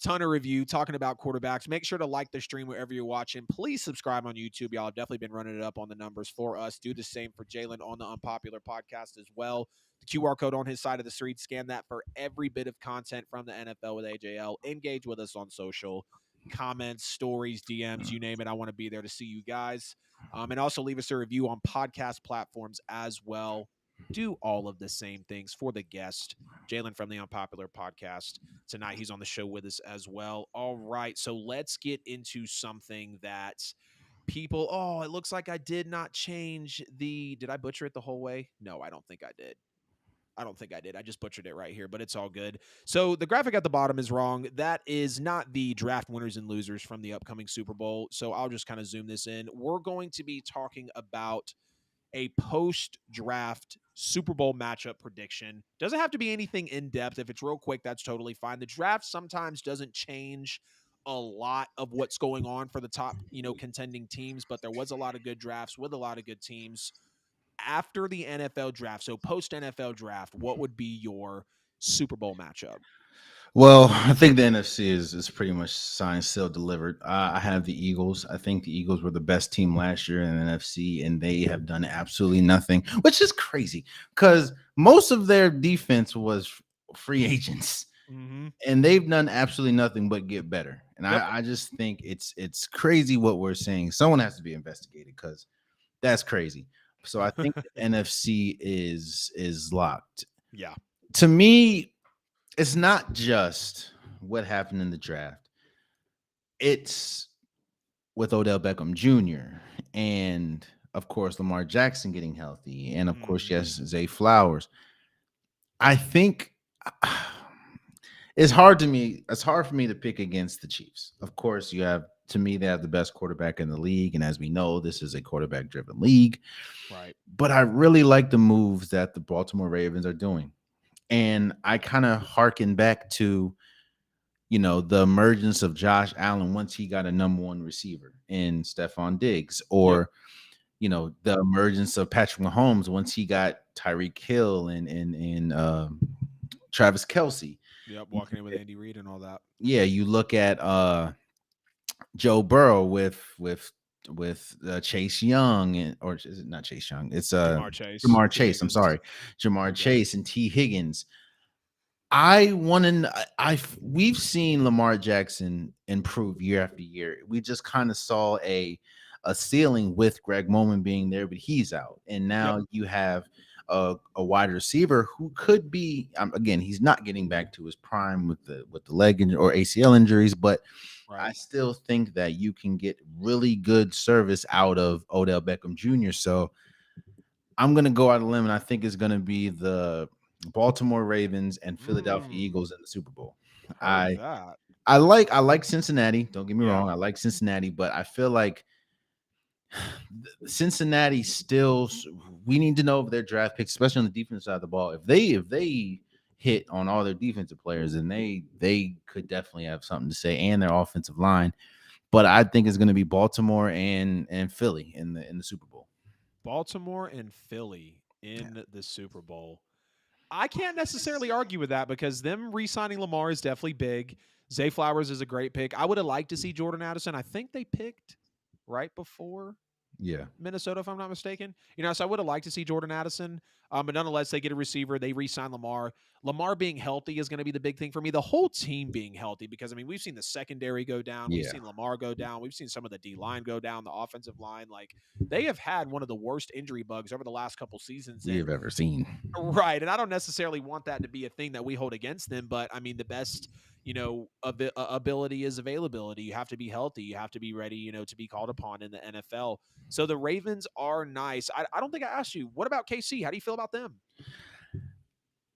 Ton of review, talking about quarterbacks. Make sure to like the stream wherever you're watching. Please subscribe on YouTube. Y'all have definitely been running it up on the numbers for us. Do the same for Jalen on the Unpopular Podcast as well. The QR code on his side of the street. Scan that for every bit of content from the NFL with AJL. Engage with us on social. Comments, stories, DMs, you name it. I want to be there to see you guys. And also leave us a review on podcast platforms as well. Do all of the same things for the guest, Jalen from the Unpopular Podcast. Tonight, he's on the show with us as well. All right, so let's get into something that people, it looks like I did not change did I butcher it the whole way? No, I don't think I did. I just butchered it right here, but it's all good. So the graphic at the bottom is wrong. That is not the draft winners and losers from the upcoming Super Bowl. So I'll just kind of zoom this in. We're going to be talking about a post-draft Super Bowl matchup prediction. Doesn't have to be anything in depth. If it's real quick, that's totally fine. The draft sometimes doesn't change a lot of what's going on for the top, contending teams, but there was a lot of good drafts with a lot of good teams after the NFL draft. So post NFL draft, what would be your Super Bowl matchup? Well, I think the NFC is pretty much signed, still delivered. I have the Eagles. I think the Eagles were the best team last year in the NFC, and they have done absolutely nothing, which is crazy because most of their defense was free agents, and they've done absolutely nothing but get better. And I just think it's crazy what we're saying. Someone has to be investigated because that's crazy. So I think the NFC is locked. Yeah. To me, it's not just what happened in the draft. It's with Odell Beckham Jr. and, of course, Lamar Jackson getting healthy. And, of course, yes, Zay Flowers. I think it's hard for me to pick against the Chiefs. Of course, they have the best quarterback in the league. And as we know, this is a quarterback-driven league. Right. But I really like the moves that the Baltimore Ravens are doing. And I kind of harken back to, the emergence of Josh Allen once he got a number one receiver in Stephon Diggs, or, the emergence of Patrick Mahomes once he got Tyreek Hill and Travis Kelce. Yep, walking in with Andy Reid and all that. Yeah, you look at Joe Burrow with Chase Young, or is it not Chase Young? It's Jamar Chase. Jamar Chase. I'm sorry, Jamar Chase and T. Higgins. We've seen Lamar Jackson improve year after year. We just kind of saw a ceiling with Greg Moman being there, but he's out, and now you have a wide receiver who could be again. He's not getting back to his prime with the leg injury or ACL injuries, but I still think that you can get really good service out of Odell Beckham Jr. So I'm gonna go out on a limb, and I think it's gonna be the Baltimore Ravens and Philadelphia Eagles in the Super Bowl. I like Cincinnati. Don't get me wrong. I like Cincinnati, but I feel like Cincinnati still. We need to know if their draft picks, especially on the defense side of the ball, if they hit on all their defensive players, and they could definitely have something to say, and their offensive line. But I think it's going to be Baltimore and Philly in the Super Bowl. Baltimore and Philly in the Super Bowl. I can't necessarily argue with that because them re-signing Lamar is definitely big. Zay Flowers is a great pick. I would have liked to see Jordan Addison. I think they picked right before Yeah. Minnesota, if I'm not mistaken. So I would have liked to see Jordan Addison, but nonetheless, they get a receiver. They re-sign Lamar. Lamar being healthy is going to be the big thing for me. The whole team being healthy, because we've seen the secondary go down. We've Yeah. seen Lamar go down. We've seen some of the D line go down. The offensive line, like they have had one of the worst injury bugs over the last couple seasons. We've And ever seen. right. And I don't necessarily want that to be a thing that we hold against them, but the best, ability is availability. You have to be healthy. You have to be ready, to be called upon in the NFL. So the Ravens are nice. I don't think I asked you, what about KC? How do you feel about them?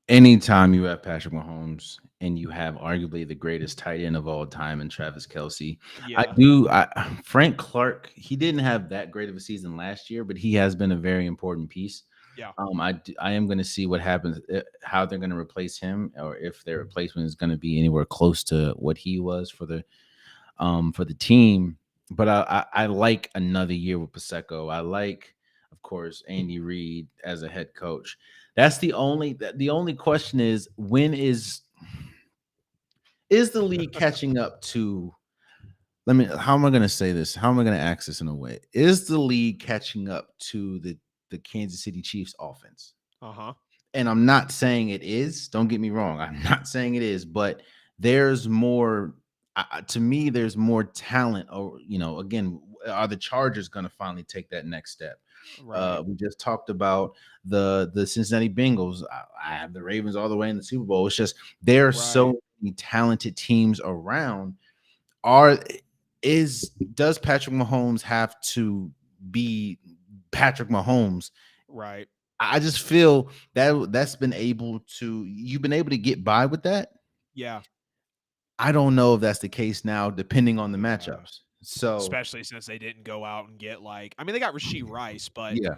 Anytime you have Patrick Mahomes and you have arguably the greatest tight end of all time in Travis Kelce, Yeah. Frank Clark, he didn't have that great of a season last year, but he has been a very important piece. Yeah. I am going to see what happens, how they're going to replace him, or if their replacement is going to be anywhere close to what he was for the team. But I like another year with Pacheco. I like, of course, Andy Reid as a head coach. That's the only question is, when is the league catching up to, how am I going to say this? How am I going to ask this in a way? Is the league catching up to the Kansas City Chiefs offense? Uh-huh. And I'm not saying it is. Don't get me wrong. I'm not saying it is, but there's more. To me, there's more talent. Or again, are the Chargers going to finally take that next step? Right. We just talked about the Cincinnati Bengals. I have the Ravens all the way in the Super Bowl. It's just there are so many talented teams around. Does Patrick Mahomes have to be Patrick Mahomes? Right. I just feel that you've been able to get by with that. Yeah. I don't know if that's the case now, depending on the Yeah. matchups. So Especially since they didn't go out and get they got Rashee Rice, but yeah,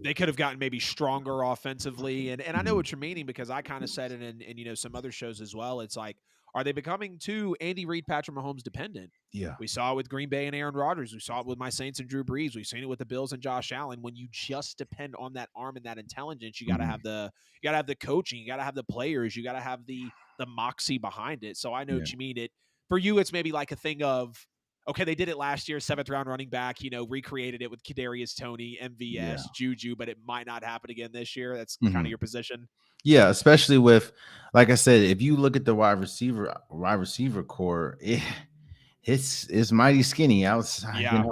they could have gotten maybe stronger offensively. And I know what you're meaning, because I kind of said it in some other shows as well. It's like, are they becoming too Andy Reid, Patrick Mahomes dependent? yeah. We saw it with Green Bay and Aaron Rodgers. We saw it with my Saints and Drew Brees. We've seen it with the Bills and Josh Allen. When you just depend on that arm and that intelligence, you got to have the coaching, you got to have the players, you got to have the moxie behind it. So I know Yeah. what you mean. It for you, it's maybe like a thing of, okay, they did it last year, 7th round running back, recreated it with Kadarius Toney, Yeah. MVS, Juju, but it might not happen again this year. That's kind of your position. Yeah, especially with, like I said, if you look at the wide receiver core, it's mighty skinny outside, Yeah.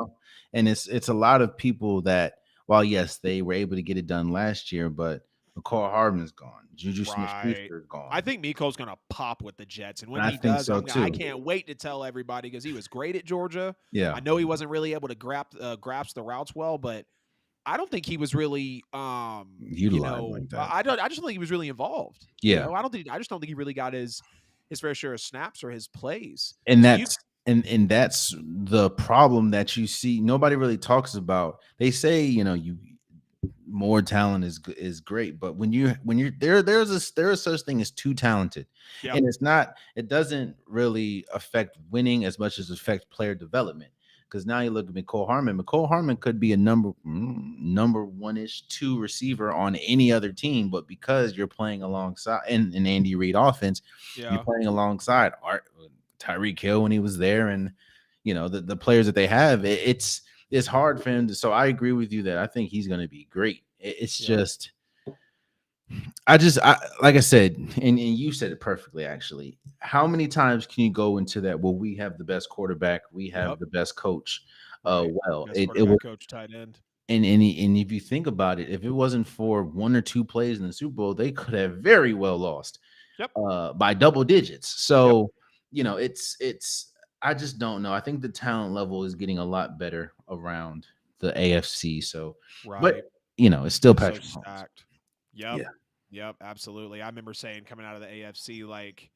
and it's a lot of people that, while yes, they were able to get it done last year, but McCall Hardman's gone, Juju Smith-Schuster is gone. I think Miko's going to pop with the Jets, and when I he think does, so too. I can't wait to tell everybody, because he was great at Georgia. Yeah, I know he wasn't really able to grasp the routes well, but I don't think he was really utilized like that. I just don't think he was really involved. Yeah, I just don't think he really got his fair share of snaps or his plays. and So that's the problem that you see. Nobody really talks about. They say more talent is great, but when you're there's a such thing as too talented. Yep. And it doesn't really affect winning as much as affect player development. Because now you look at McCall Hardman could be a number one-ish 2 receiver on any other team, but because you're playing alongside in an Andy Reid offense, you're playing alongside Tyreek Hill when he was there, and the players that they have, it's hard for him to. So I agree with you that I think he's going to be great. It's just, I like I said, and you said it perfectly, actually. How many times can you go into that? Well, we have the best quarterback, we have the best coach. Best quarterback, coach, tight end. And if you think about it, if it wasn't for 1 or 2 plays in the Super Bowl, they could have very well lost by double digits. So it's I just don't know. I think the talent level is getting a lot better around the AFC. So, but it's still Patrick Mahomes. Stacked. Yep, absolutely. I remember saying, coming out of the AFC, like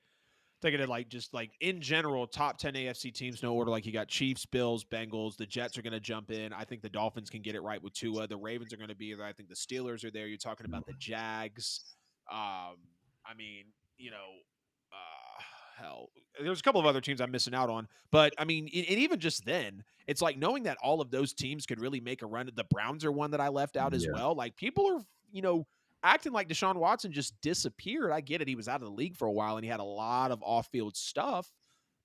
taking it just in general, top 10 AFC teams, no order. Like, you got Chiefs, Bills, Bengals. The Jets are going to jump in. I think the Dolphins can get it right with Tua. The Ravens are going to be there. I think the Steelers are there. You're talking about the Jags. I mean, hell, there's a couple of other teams I'm missing out on, but I mean, and even just then, it's like knowing that all of those teams could really make a run. The Browns are one that I left out as well. Like, people are, acting like Deshaun Watson just disappeared. I get it. He was out of the league for a while and he had a lot of off-field stuff,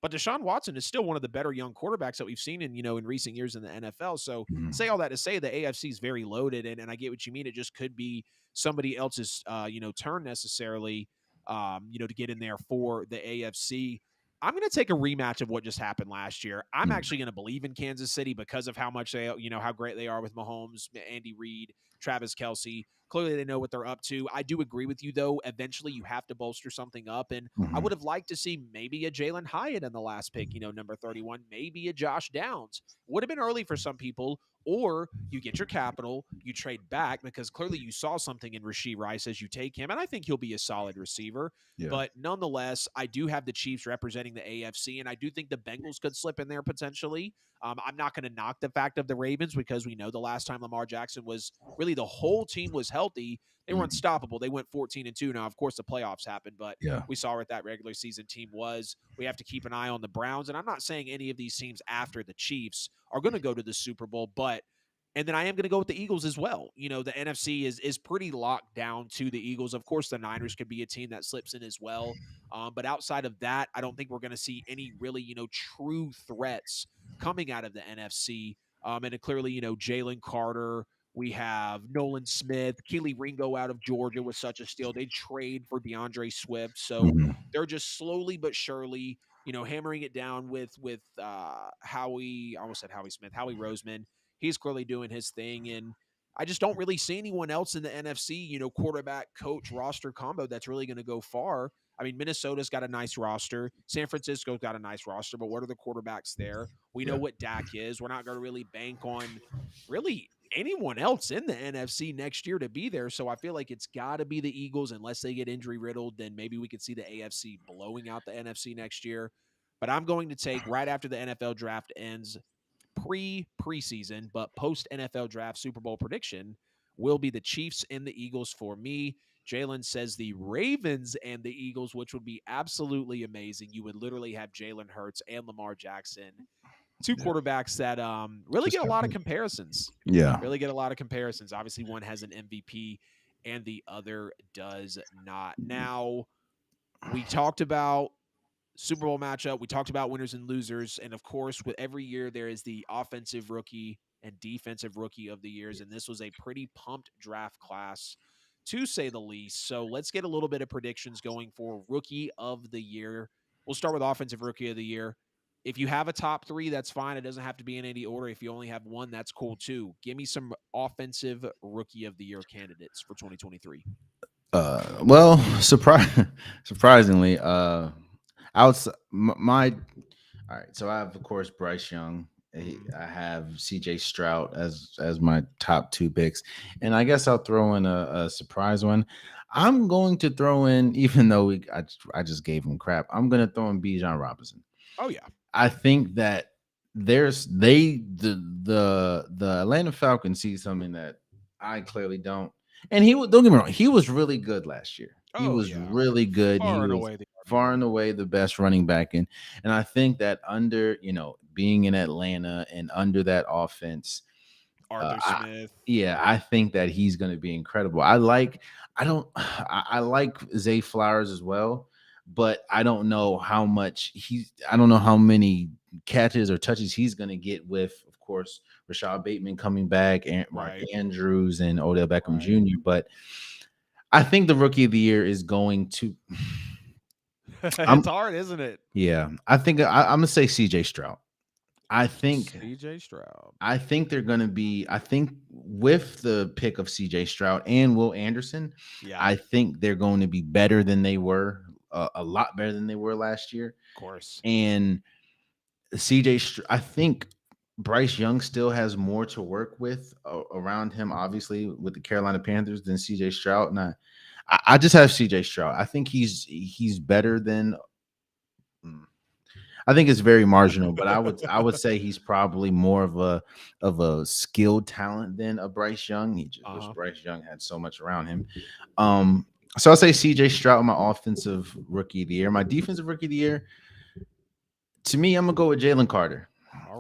But Deshaun Watson is still one of the better young quarterbacks that we've seen in recent years in the NFL. So say all that to say the AFC is very loaded, and I get what you mean. It just could be somebody else's turn necessarily to get in there for the AFC. I'm going to take a rematch of what just happened last year. I'm actually going to believe in Kansas City because of how much they, how great they are with Mahomes, Andy Reid, Travis Kelce. Clearly, they know what they're up to. I do agree with you, though. Eventually, you have to bolster something up. And I would have liked to see maybe a Jalen Hyatt in the last pick, number 31, maybe a Josh Downs. Would have been early for some people. Or you get your capital, you trade back because clearly you saw something in Rashee Rice as you take him. And I think he'll be a solid receiver. Yeah. But nonetheless, I do have the Chiefs representing the AFC, and I do think the Bengals could slip in there potentially. I'm not going to knock the fact of the Ravens because we know the last time Lamar Jackson was really the whole team was healthy, they were unstoppable. They went 14-2. Now, of course, the playoffs happened, but we saw what that regular season team was. We have to keep an eye on the Browns, and I'm not saying any of these teams after the Chiefs are going to go to the Super Bowl, and then I am going to go with the Eagles as well. The NFC is pretty locked down to the Eagles. Of course, the Niners could be a team that slips in as well. But outside of that, I don't think we're going to see any really, true threats coming out of the NFC. And clearly, Jalen Carter. We have Nolan Smith, Keely Ringo out of Georgia was such a steal. They trade for DeAndre Swift. So they're just slowly but surely, hammering it down with Howie. I almost said Howie Smith, Howie Roseman. He's clearly doing his thing. And I just don't really see anyone else in the NFC, quarterback, coach, roster combo that's really going to go far. I mean, Minnesota's got a nice roster. San Francisco's got a nice roster, but what are the quarterbacks there? We know what Dak is. We're not going to really bank on really anyone else in the NFC next year to be there. So I feel like it's got to be the Eagles unless they get injury riddled. Then maybe we could see the AFC blowing out the NFC next year. But I'm going to take right after the NFL draft ends, preseason, but post NFL draft Super Bowl prediction will be the Chiefs and the Eagles for me. Jalen says the Ravens and the Eagles, which would be absolutely amazing. You would literally have Jalen Hurts and Lamar Jackson, two quarterbacks that really get a lot of comparisons. Yeah. Really get a lot of comparisons. Obviously, one has an MVP and the other does not. Now, we talked about Super Bowl matchup. We talked about winners and losers. And of course, with every year, there is the offensive rookie and defensive rookie of the years. And this was a pretty pumped draft class, to say the least. So let's get a little bit of predictions going for rookie of the year. We'll start with offensive rookie of the year. If you have a top three, that's fine. It doesn't have to be in any order. If you only have one, that's cool too. Give me some offensive rookie of the year candidates for 2023. Well, surprisingly, outside all right. So I have, of course, Bryce Young. I have CJ Stroud as my top two picks, and I guess I'll throw in a surprise one. I'm going to throw in, even though I just gave him crap, I'm going to throw in Bijan Robinson. Oh yeah, I think that the Atlanta Falcons see something that I clearly don't. And don't get me wrong, he was really good last year. He was really good. Far and away the best running back and I think that under, being in Atlanta and under that offense, Arthur Smith. I think that he's going to be incredible. I like Zay Flowers as well, but I don't know how many catches or touches he's going to get with, of course, Rashad Bateman coming back and Mark Andrews and Odell Beckham Jr. But I think the rookie of the year is going to. It's hard, isn't it? Yeah, I think I'm gonna say CJ Stroud. I think CJ Stroud. I think they're gonna be. I think with the pick of CJ Stroud and Will Anderson, I think they're going to be better than they were, a lot better than they were last year. Of course. And I think Bryce Young still has more to work with around him, obviously, with the Carolina Panthers than CJ Stroud. And I just have CJ Stroud. I think he's better than. I think it's very marginal, but I would say he's probably more of a skilled talent than a Bryce Young. He just wish Bryce Young had so much around him. So I'll say CJ Stroud, my offensive rookie of the year. My defensive rookie of the year, to me, I'm gonna go with Jalen Carter.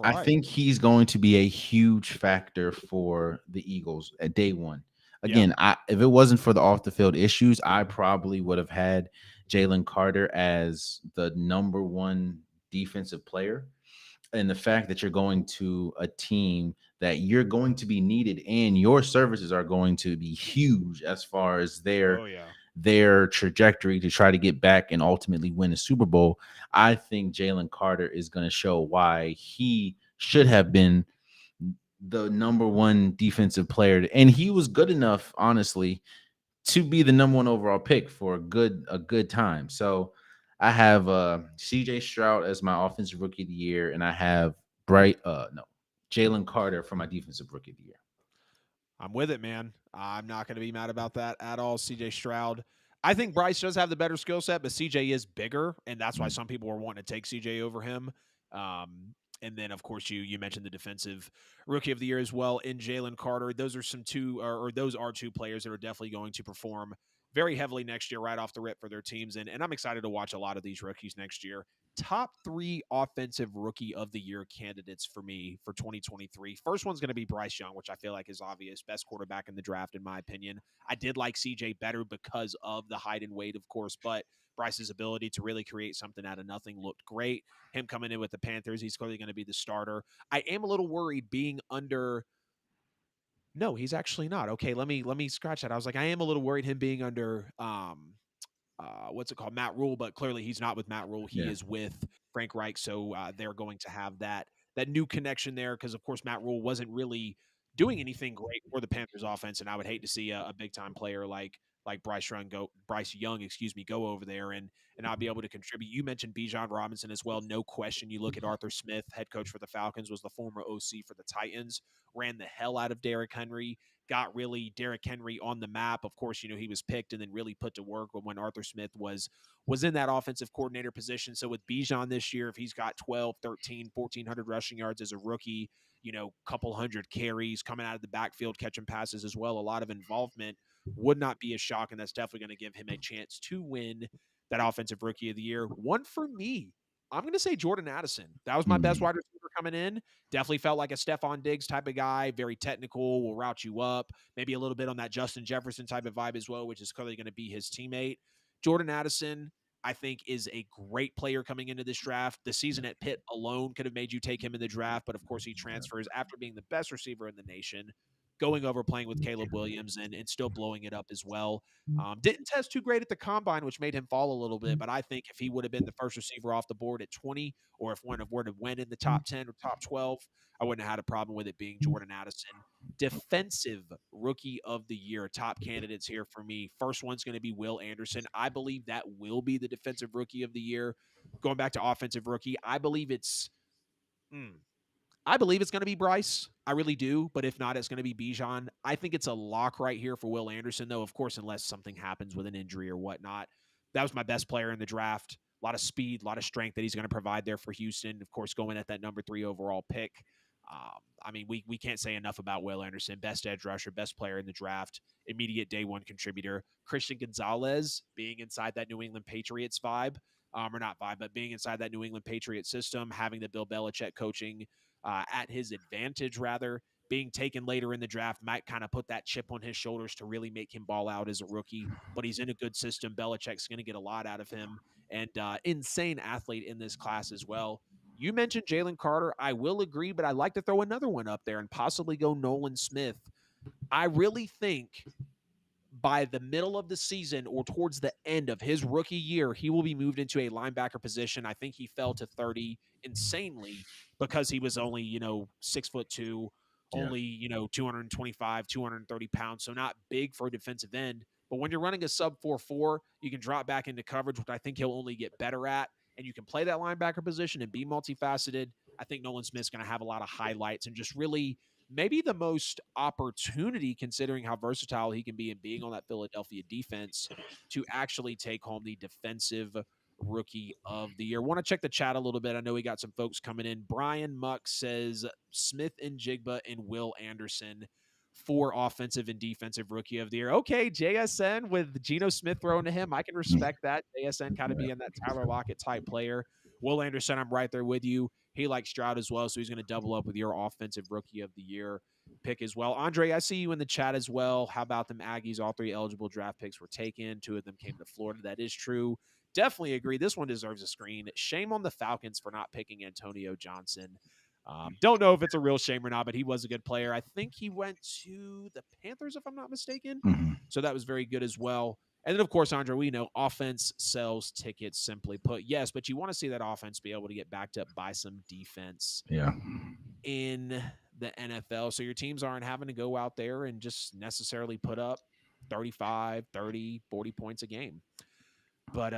I think he's going to be a huge factor for the Eagles at day one. Again, if it wasn't for the off the field issues, I probably would have had Jalen Carter as the number one defensive player, and the fact that you're going to a team that you're going to be needed and your services are going to be huge as far as their trajectory to try to get back and ultimately win a Super Bowl. I think Jalen Carter is going to show why he should have been the number one defensive player, and he was good enough, honestly, to be the number one overall pick for a good time. So I have CJ Stroud as my offensive rookie of the year, and I have Jalen Carter for my defensive rookie of the year. I'm with it, man. I'm not going to be mad about that at all. CJ Stroud. I think Bryce does have the better skill set, but CJ is bigger, and that's why some people are wanting to take CJ over him. And then, of course, you mentioned the defensive rookie of the year as well in Jalen Carter. Those are those are two players that are definitely going to perform very heavily next year right off the rip for their teams. And I'm excited to watch a lot of these rookies next year. Top 3 offensive rookie of the year candidates for me for 2023. First one's going to be Bryce Young, which I feel like is obvious. Best quarterback in the draft, in my opinion. I did like CJ better because of the height and weight, of course, but Bryce's ability to really create something out of nothing looked great. Him coming in with the Panthers, he's clearly going to be the starter. I am a little worried being under. No, he's actually not. Okay, let me scratch that. I was like, I am a little worried him being under what's it called, Matt Rule, but clearly he's not with Matt Rule. He is with Frank Reich, so they're going to have that new connection there because, of course, Matt Rule wasn't really doing anything great for the Panthers offense, and I would hate to see a big time player like Bryce Young, go over there and not be able to contribute. You mentioned Bijan Robinson as well. No question. You look at Arthur Smith, head coach for the Falcons, was the former OC for the Titans, ran the hell out of Derrick Henry, got really Derrick Henry on the map. Of course, he was picked and then really put to work when Arthur Smith was in that offensive coordinator position. So with Bijan this year, if he's got 12, 13, 1,400 rushing yards as a rookie, couple hundred carries coming out of the backfield, catching passes as well, a lot of involvement, would not be a shock, and that's definitely going to give him a chance to win that offensive rookie of the year. One for me, I'm going to say Jordan Addison. That was my best wide receiver coming in. Definitely felt like a Stephon Diggs type of guy, very technical, will route you up, maybe a little bit on that Justin Jefferson type of vibe as well, which is clearly going to be his teammate. Jordan Addison, I think, is a great player coming into this draft. The season at Pitt alone could have made you take him in the draft, but of course he transfers after being the best receiver in the nation, going over playing with Caleb Williams and still blowing it up as well. Didn't test too great at the combine, which made him fall a little bit. But I think if he would have been the first receiver off the board at 20, or if one of were to win in the top 10 or top 12, I wouldn't have had a problem with it being Jordan Addison. Defensive rookie of the year, top candidates here for me. First one's going to be Will Anderson. I believe that will be the defensive rookie of the year. Going back to offensive rookie, I believe it's going to be Bryce. I really do. But if not, it's going to be Bijan. I think it's a lock right here for Will Anderson, though, of course, unless something happens with an injury or whatnot. That was my best player in the draft. A lot of speed, a lot of strength that he's going to provide there for Houston. Of course, going at that number 3 overall pick. We can't say enough about Will Anderson. Best edge rusher, best player in the draft, immediate day one contributor. Christian Gonzalez being inside that New England Patriots vibe, or not vibe, but being inside that New England Patriots system, having the Bill Belichick coaching at his advantage, rather, being taken later in the draft might kind of put that chip on his shoulders to really make him ball out as a rookie. But he's in a good system. Belichick's going to get a lot out of him, and insane athlete in this class as well. You mentioned Jalen Carter. I will agree, but I'd like to throw another one up there and possibly go Nolan Smith. I really think by the middle of the season or towards the end of his rookie year, he will be moved into a linebacker position. I think he fell to 30 insanely because he was only, 6'2", only, 225, 230 pounds. So not big for a defensive end. But when you're running a sub 4.4, you can drop back into coverage, which I think he'll only get better at. And you can play that linebacker position and be multifaceted. I think Nolan Smith's going to have a lot of highlights and just really maybe the most opportunity, considering how versatile he can be in being on that Philadelphia defense, to actually take home the defensive rookie of the year. Want to check the chat a little bit. I know we got some folks coming in. Brian Muck says Smith and Jigba and Will Anderson for offensive and defensive rookie of the year. Okay, JSN with Geno Smith thrown to him. I can respect that. JSN kind of being that Tyler Lockett type player. Will Anderson, I'm right there with you. He likes Stroud as well, so he's going to double up with your offensive rookie of the year pick as well. Andre, I see you in the chat as well. How about them Aggies? All 3 eligible draft picks were taken. 2 of them came to Florida. That is true. definitely agree. This one deserves a screen. Shame on the Falcons for not picking Antonio Johnson. Don't know if it's a real shame or not, but he was a good player. I think he went to the Panthers, if I'm not mistaken. Mm-hmm. So that was very good as well. And then, of course, Andre, we know offense sells tickets, simply put. Yes, but you want to see that offense be able to get backed up by some defense in the NFL. So your teams aren't having to go out there and just necessarily put up 35, 30, 40 points a game. But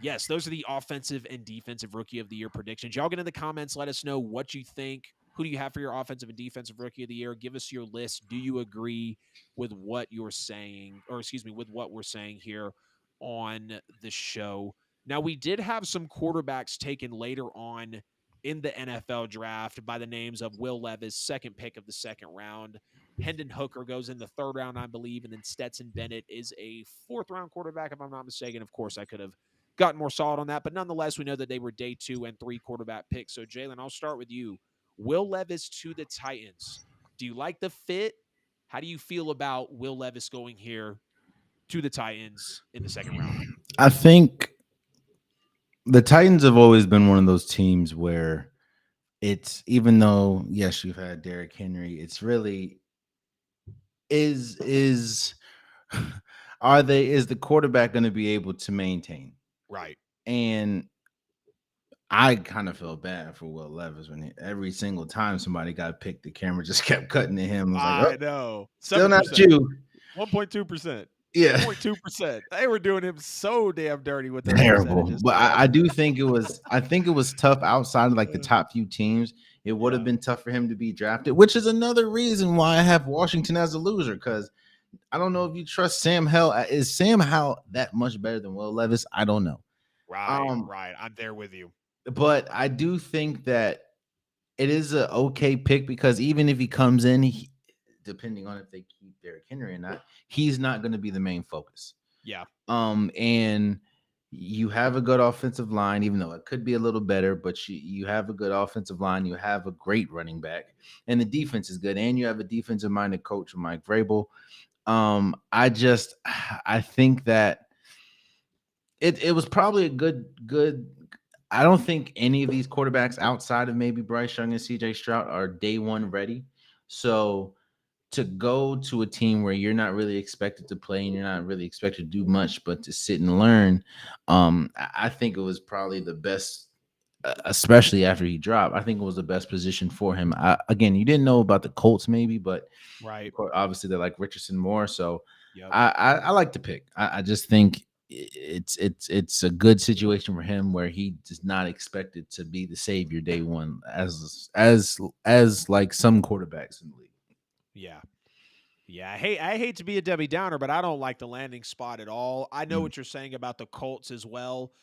yes, those are the offensive and defensive rookie of the year predictions. Y'all get in the comments. Let us know what you think. Who do you have for your offensive and defensive rookie of the year? Give us your list. Do you agree with what you're saying, or excuse me, with what we're saying here on the show? Now, we did have some quarterbacks taken later on in the NFL draft by the names of Will Levis, second pick of the second round. Hendon Hooker goes in the third round, I believe, and then Stetson Bennett is a fourth round quarterback, if I'm not mistaken. Of course, I could have gotten more solid on that, but nonetheless, we know that they were day 2 and 3 quarterback picks. So, Jalen, I'll start with you. Will Levis to the Titans. Do you like the fit? How do you feel about Will Levis going here to the Titans in the second round? I think the Titans have always been one of those teams where it's, even though, yes, you've had Derrick Henry, it's really is is the quarterback going to be able to maintain? Right. And I kind of feel bad for Will Levis when every single time somebody got picked, the camera just kept cutting to him. I know. Still not you. 1.2%. Yeah. 2.2%. They were doing him so damn dirty with those terrible. percentages. But I do think it was. I think it was tough outside of like the top few teams. It would have been tough for him to be drafted, which is another reason why I have Washington as a loser, because I don't know if you trust Sam Howell. Is Sam Howell that much better than Will Levis? I don't know. Right. I'm there with you. But I do think that it is an okay pick, because even if he comes in, depending on if they keep Derrick Henry or not, he's not going to be the main focus. Yeah. And you have a good offensive line, even though it could be a little better, but you have a good offensive line. You have a great running back, and the defense is good. And you have a defensive-minded coach, Mike Vrabel. I think that it was probably a good. I don't think any of these quarterbacks outside of maybe Bryce Young and CJ Stroud are day one ready. So to go to a team where you're not really expected to play and you're not really expected to do much but to sit and learn, I think it was probably the best, especially after he dropped. I think it was the best position for him. Again, you didn't know about the Colts maybe, but right, obviously they like Richardson more. So I like to pick. I just think it's a good situation for him where he is not expected to be the savior day one as like some quarterbacks in the league. Yeah. I hate to be a Debbie Downer, but I don't like the landing spot at all. I know what you're saying about the Colts as well.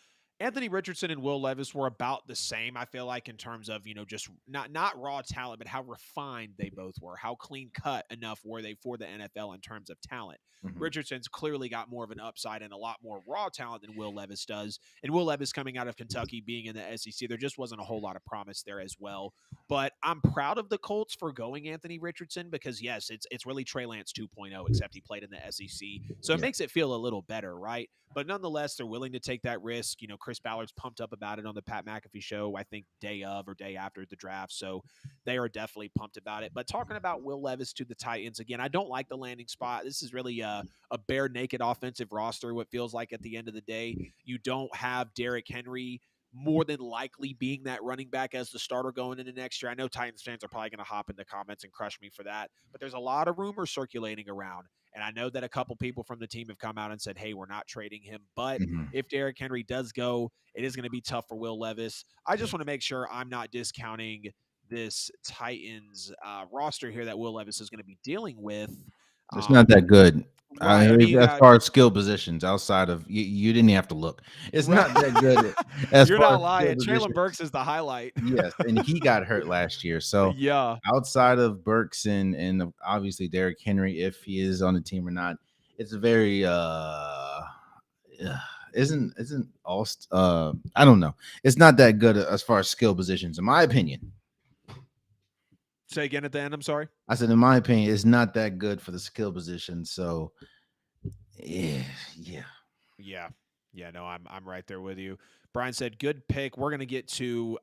Anthony Richardson and Will Levis were about the same, I feel like, in terms of, just not raw talent, but how refined they both were. How clean cut enough were they for the NFL in terms of talent. Mm-hmm. Richardson's clearly got more of an upside and a lot more raw talent than Will Levis does. And Will Levis coming out of Kentucky, being in the SEC, there just wasn't a whole lot of promise there as well. But I'm proud of the Colts for going Anthony Richardson because, yes, it's really Trey Lance 2.0, except he played in the SEC. So it makes it feel a little better, right? But nonetheless, they're willing to take that risk. Chris Ballard's pumped up about it on the Pat McAfee show, I think day of or day after the draft. So they are definitely pumped about it. But talking about Will Levis to the Titans, again, I don't like the landing spot. This is really a bare naked offensive roster, what feels like at the end of the day. You don't have Derrick Henry more than likely being that running back as the starter going into next year. I know Titans fans are probably going to hop in the comments and crush me for that, but there's a lot of rumors circulating around. And I know that a couple people from the team have come out and said, hey, we're not trading him. But if Derrick Henry does go, it is going to be tough for Will Levis. I just want to make sure I'm not discounting this Titans roster here that Will Levis is going to be dealing with. It's not that good. Right. As far as skill positions outside of you didn't have to look. It's not that good. You're not lying. Traylon Burks is the highlight. Yes, and he got hurt last year. So outside of Burks and obviously Derrick Henry, if he is on the team or not, it's a very isn't all I don't know. It's not that good as far as skill positions, in my opinion. Say again at the end. I'm sorry. I said, in my opinion, it's not that good for the skill position. So, yeah. Yeah, no, I'm right there with you. Brian said, good pick. We're going to get to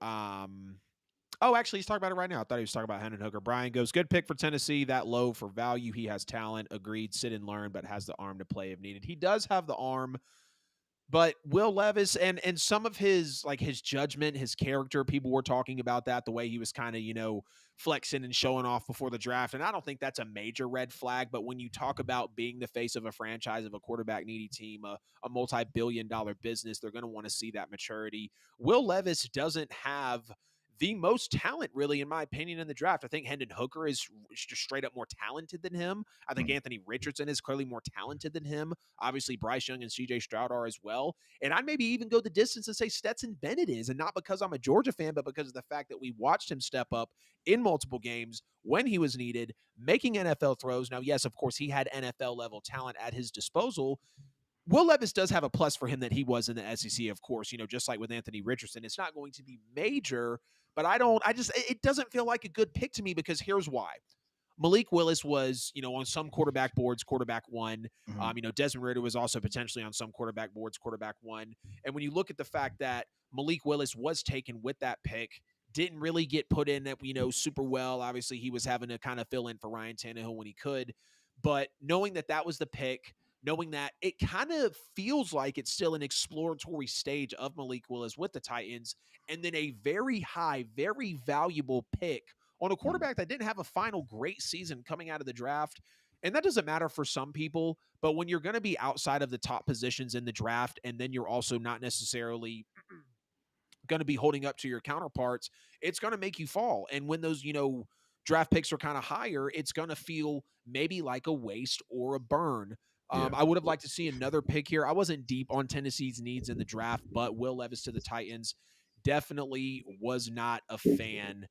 oh, actually, he's talking about it right now. I thought he was talking about Hendon Hooker. Brian goes, good pick for Tennessee. That low for value. He has talent. Agreed. Sit and learn, but has the arm to play if needed. He does have the arm, but Will Levis and some of his like his judgment, his character, people were talking about that, the way he was kind of, flexing and showing off before the draft. And I don't think that's a major red flag. But when you talk about being the face of a franchise, of a quarterback needy team, a multi-billion-dollar business, they're going to want to see that maturity. Will Levis doesn't have the most talent, really, in my opinion, in the draft. I think Hendon Hooker is just straight up more talented than him. I think Anthony Richardson is clearly more talented than him. Obviously, Bryce Young and CJ Stroud are as well. And I'd maybe even go the distance and say Stetson Bennett is, and not because I'm a Georgia fan, but because of the fact that we watched him step up in multiple games when he was needed, making NFL throws. Now, yes, of course, he had NFL level talent at his disposal. Will Levis does have a plus for him that he was in the SEC, of course, just like with Anthony Richardson. It's not going to be major, but it doesn't feel like a good pick to me, because here's why. Malik Willis was, on some quarterback boards, quarterback one. Desmond Ridder was also potentially on some quarterback boards, quarterback one. And when you look at the fact that Malik Willis was taken with that pick, didn't really get put in that, super well. Obviously, he was having to kind of fill in for Ryan Tannehill when he could. But knowing that that was the pick, knowing that it kind of feels like it's still an exploratory stage of Malik Willis with the Titans, and then a very high, very valuable pick on a quarterback that didn't have a final great season coming out of the draft. And that doesn't matter for some people, but when you're going to be outside of the top positions in the draft, and then you're also not necessarily going to be holding up to your counterparts, it's going to make you fall. And when those, draft picks are kind of higher, it's going to feel maybe like a waste or a burn. I would have liked to see another pick here. I wasn't deep on Tennessee's needs in the draft, but Will Levis to the Titans, definitely was not a fan.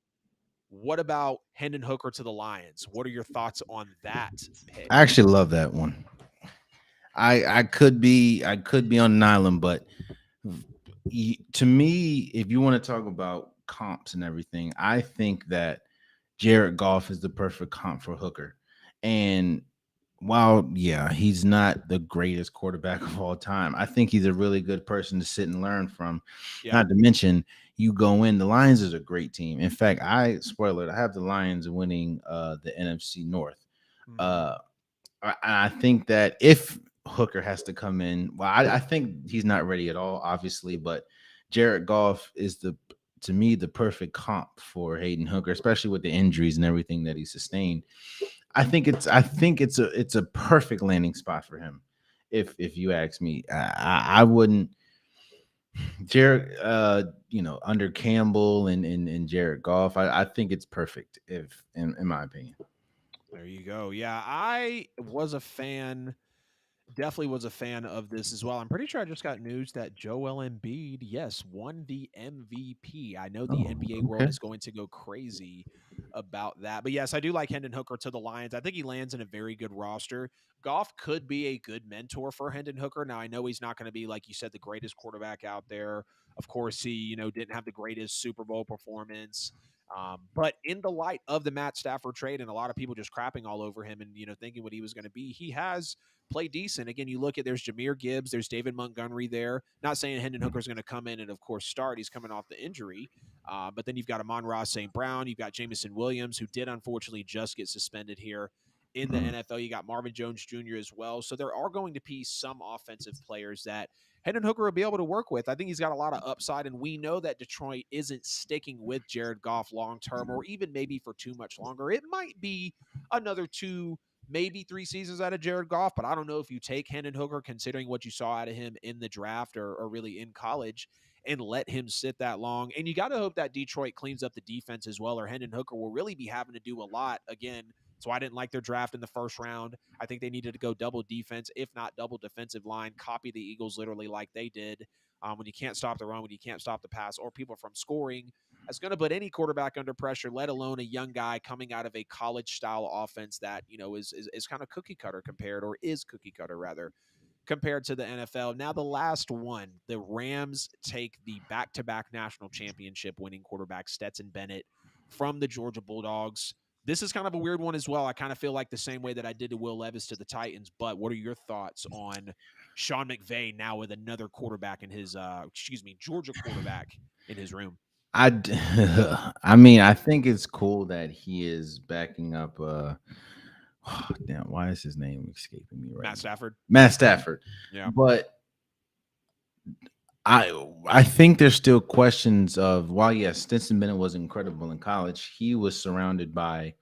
What about Hendon Hooker to the Lions? What are your thoughts on that pick? I actually love that one. I could be on an island, but to me, if you want to talk about comps and everything, I think that Jared Goff is the perfect comp for Hooker. And while, yeah, he's not the greatest quarterback of all time, I think he's a really good person to sit and learn from. Yeah. Not to mention, you go in, the Lions is a great team. In fact, I have the Lions winning the NFC North. I think that if Hooker has to come in, well, I think he's not ready at all, obviously, but Jared Goff is to me the perfect comp for Hendon Hooker, especially with the injuries and everything that he sustained. I think it's a perfect landing spot for him. If you ask me, I wouldn't Jared under Campbell and Jared Goff. I think it's perfect if in my opinion. There you go. Yeah, I was a fan. Definitely was a fan of this as well. I'm pretty sure I just got news that Joel Embiid, yes, won the MVP. I know the NBA world is going to go crazy about that. But yes, I do like Hendon Hooker to the Lions. I think he lands in a very good roster. Goff could be a good mentor for Hendon Hooker. Now, I know he's not going to be, like you said, the greatest quarterback out there. Of course, he, didn't have the greatest Super Bowl performance. But in the light of the Matt Stafford trade and a lot of people just crapping all over him and, thinking what he was going to be, he has play decent. Again, you look at, there's Jahmyr Gibbs, there's David Montgomery there. Not saying Hendon Hooker's going to come in and, of course, start. He's coming off the injury. But then you've got Amon-Ra St. Brown. You've got Jameson Williams, who did unfortunately just get suspended here in the NFL. You got Marvin Jones Jr. as well. So there are going to be some offensive players that Hendon Hooker will be able to work with. I think he's got a lot of upside, and we know that Detroit isn't sticking with Jared Goff long-term, or even maybe for too much longer. It might be another 2, maybe 3 seasons out of Jared Goff, but I don't know if you take Hendon Hooker, considering what you saw out of him in the draft or really in college, and let him sit that long. And you got to hope that Detroit cleans up the defense as well, or Hendon Hooker will really be having to do a lot. Again, so I didn't like their draft in the first round. I think they needed to go double defense, if not double defensive line, copy the Eagles literally like they did. When you can't stop the run, when you can't stop the pass, or people from scoring, that's going to put any quarterback under pressure, let alone a young guy coming out of a college-style offense that, is kind of cookie cutter compared, or is cookie cutter rather, compared to the NFL. Now, the last one, the Rams take the back-to-back national championship winning quarterback Stetson Bennett from the Georgia Bulldogs. This is kind of a weird one as well. I kind of feel like the same way that I did to Will Levis to the Titans. But what are your thoughts on Sean McVay now with another quarterback in his, Georgia quarterback in his room? I mean, I think it's cool that he is backing up. Damn, why is his name escaping me right Matt now? Stafford. Matt Stafford. Yeah, but I think there's still questions of, while yes, Stetson Bennett was incredible in college, he was surrounded by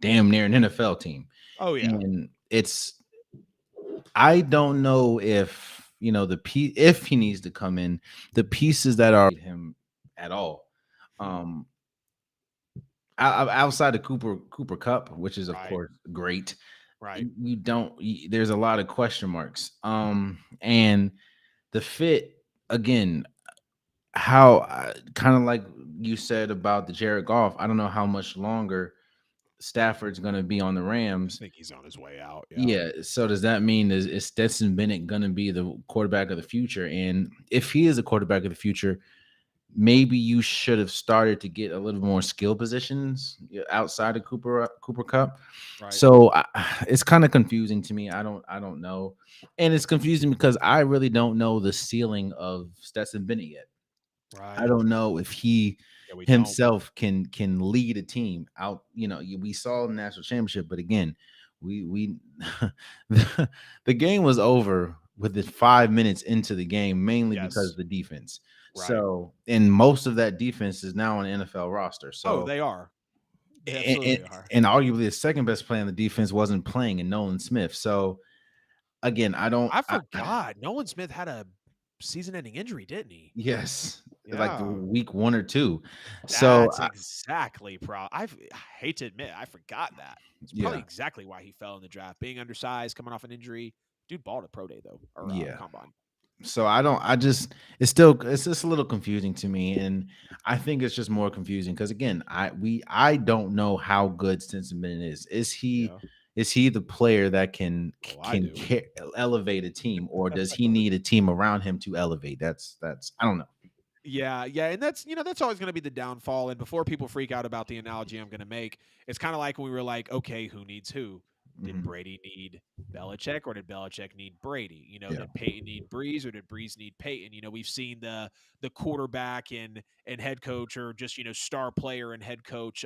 damn near an NFL team. Oh yeah, and I don't know if if he needs to come in, the pieces that are him at all. Outside of Cooper Cup, which is of course great, right? There's a lot of question marks. And the fit again, how kind of like you said about the Jared Goff. I don't know how much longer Stafford's going to be on the Rams. I think he's on his way out. Yeah. So does that mean is Stetson Bennett going to be the quarterback of the future? And if he is a quarterback of the future, maybe you should have started to get a little more skill positions outside of Cooper Cup. Right. So it's kind of confusing to me. I don't know, and it's confusing because I really don't know the ceiling of Stetson Bennett yet. Right. I don't know if he himself can lead a team out. We saw the national championship, but again, we the game was over with it 5 minutes into the game, mainly because of the defense. Right. So, and most of that defense is now on the NFL roster. So they are. They absolutely are. And arguably the second best player on the defense wasn't playing, in Nolan Smith. So again, I forgot Nolan Smith had a season-ending injury, didn't he? Yes. Yeah. Like week 1 or 2. That's exactly I hate to admit, I forgot that. It's probably exactly why he fell in the draft. Being undersized, coming off an injury. Dude balled at pro day though, or combine. So it's just a little confusing to me, and I think it's just more confusing because again, I don't know how good Stetson Bennett is. Is he the player that can elevate a team, or does he need a team around him to elevate? That's I don't know. Yeah, and that's that's always going to be the downfall. And before people freak out about the analogy I'm going to make, it's kind of like when we were like, okay, who needs who? Did Brady need Belichick, or did Belichick need Brady? Did Peyton need Breeze, or did Breeze need Peyton? We've seen the quarterback and head coach, or just star player and head coach,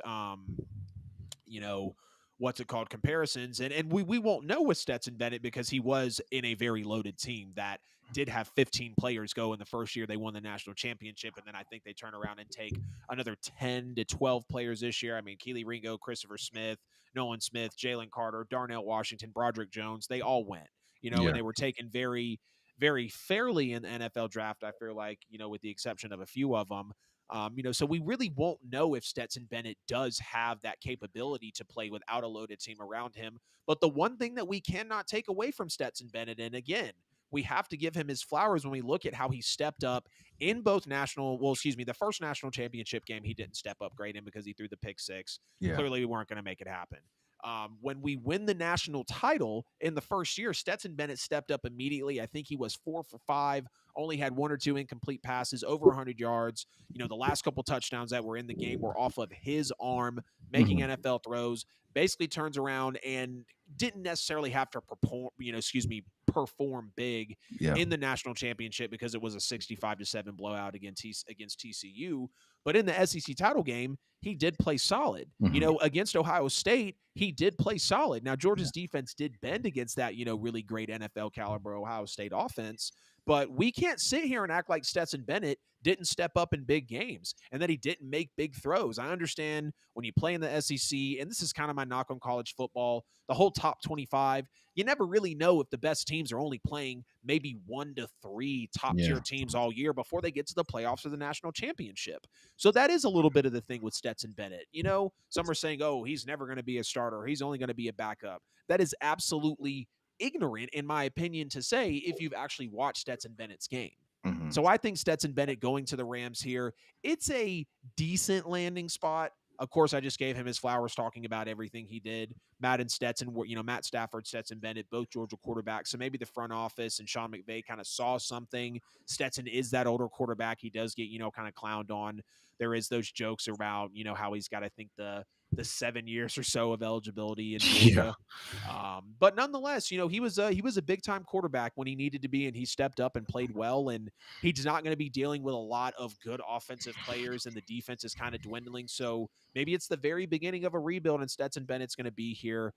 what's it called, comparisons, and we won't know with Stetson Bennett because he was in a very loaded team that did have 15 players go in the first year they won the national championship, and then I think they turn around and take another 10 to 12 players this year. I mean, Keely Ringo, Christopher Smith, Nolan Smith, Jalen Carter, Darnell Washington, Broderick Jones, they all went, and they were taken very, very fairly in the NFL draft, I feel like, with the exception of a few of them. So we really won't know if Stetson Bennett does have that capability to play without a loaded team around him. But the one thing that we cannot take away from Stetson Bennett, and again, we have to give him his flowers when we look at how he stepped up in both the first national championship game, he didn't step up great in because he threw the pick six. Yeah. Clearly, we weren't going to make it happen. When we win the national title in the first year, Stetson Bennett stepped up immediately. I think he was 4 for 5, only had 1 or 2 incomplete passes, over 100 yards. The last couple touchdowns that were in the game were off of his arm, making NFL throws. Basically turns around and didn't necessarily have to perform big in the national championship because it was a 65-7 blowout against TCU. But in the SEC title game, he did play solid. Against Ohio State, he did play solid. Now, Georgia's defense did bend against that, really great NFL caliber Ohio State offense. But we can't sit here and act like Stetson Bennett didn't step up in big games and that he didn't make big throws. I understand when you play in the SEC, and this is kind of my knock on college football, the whole top 25, you never really know if the best teams are only playing maybe 1 to 3 top-tier teams all year before they get to the playoffs or the national championship. So that is a little bit of the thing with Stetson Bennett. Some are saying, oh, he's never going to be a starter. He's only going to be a backup. That is absolutely ignorant, in my opinion, to say if you've actually watched Stetson Bennett's game. So I think Stetson Bennett going to the Rams here, it's a decent landing spot. Of course, I just gave him his flowers talking about everything he did. Matt Stafford, Stetson Bennett, both Georgia quarterbacks. So maybe the front office and Sean McVay kind of saw something. Stetson is that older quarterback. He does get, kind of clowned on. There is those jokes about, how he's got, I think, the the 7 years or so of eligibility in Yeah. Georgia. But nonetheless, he was a big time quarterback when he needed to be, and he stepped up and played well. And he's not going to be dealing with a lot of good offensive players, and the defense is kind of dwindling. So maybe it's the very beginning of a rebuild, and Stetson Bennett's going to be here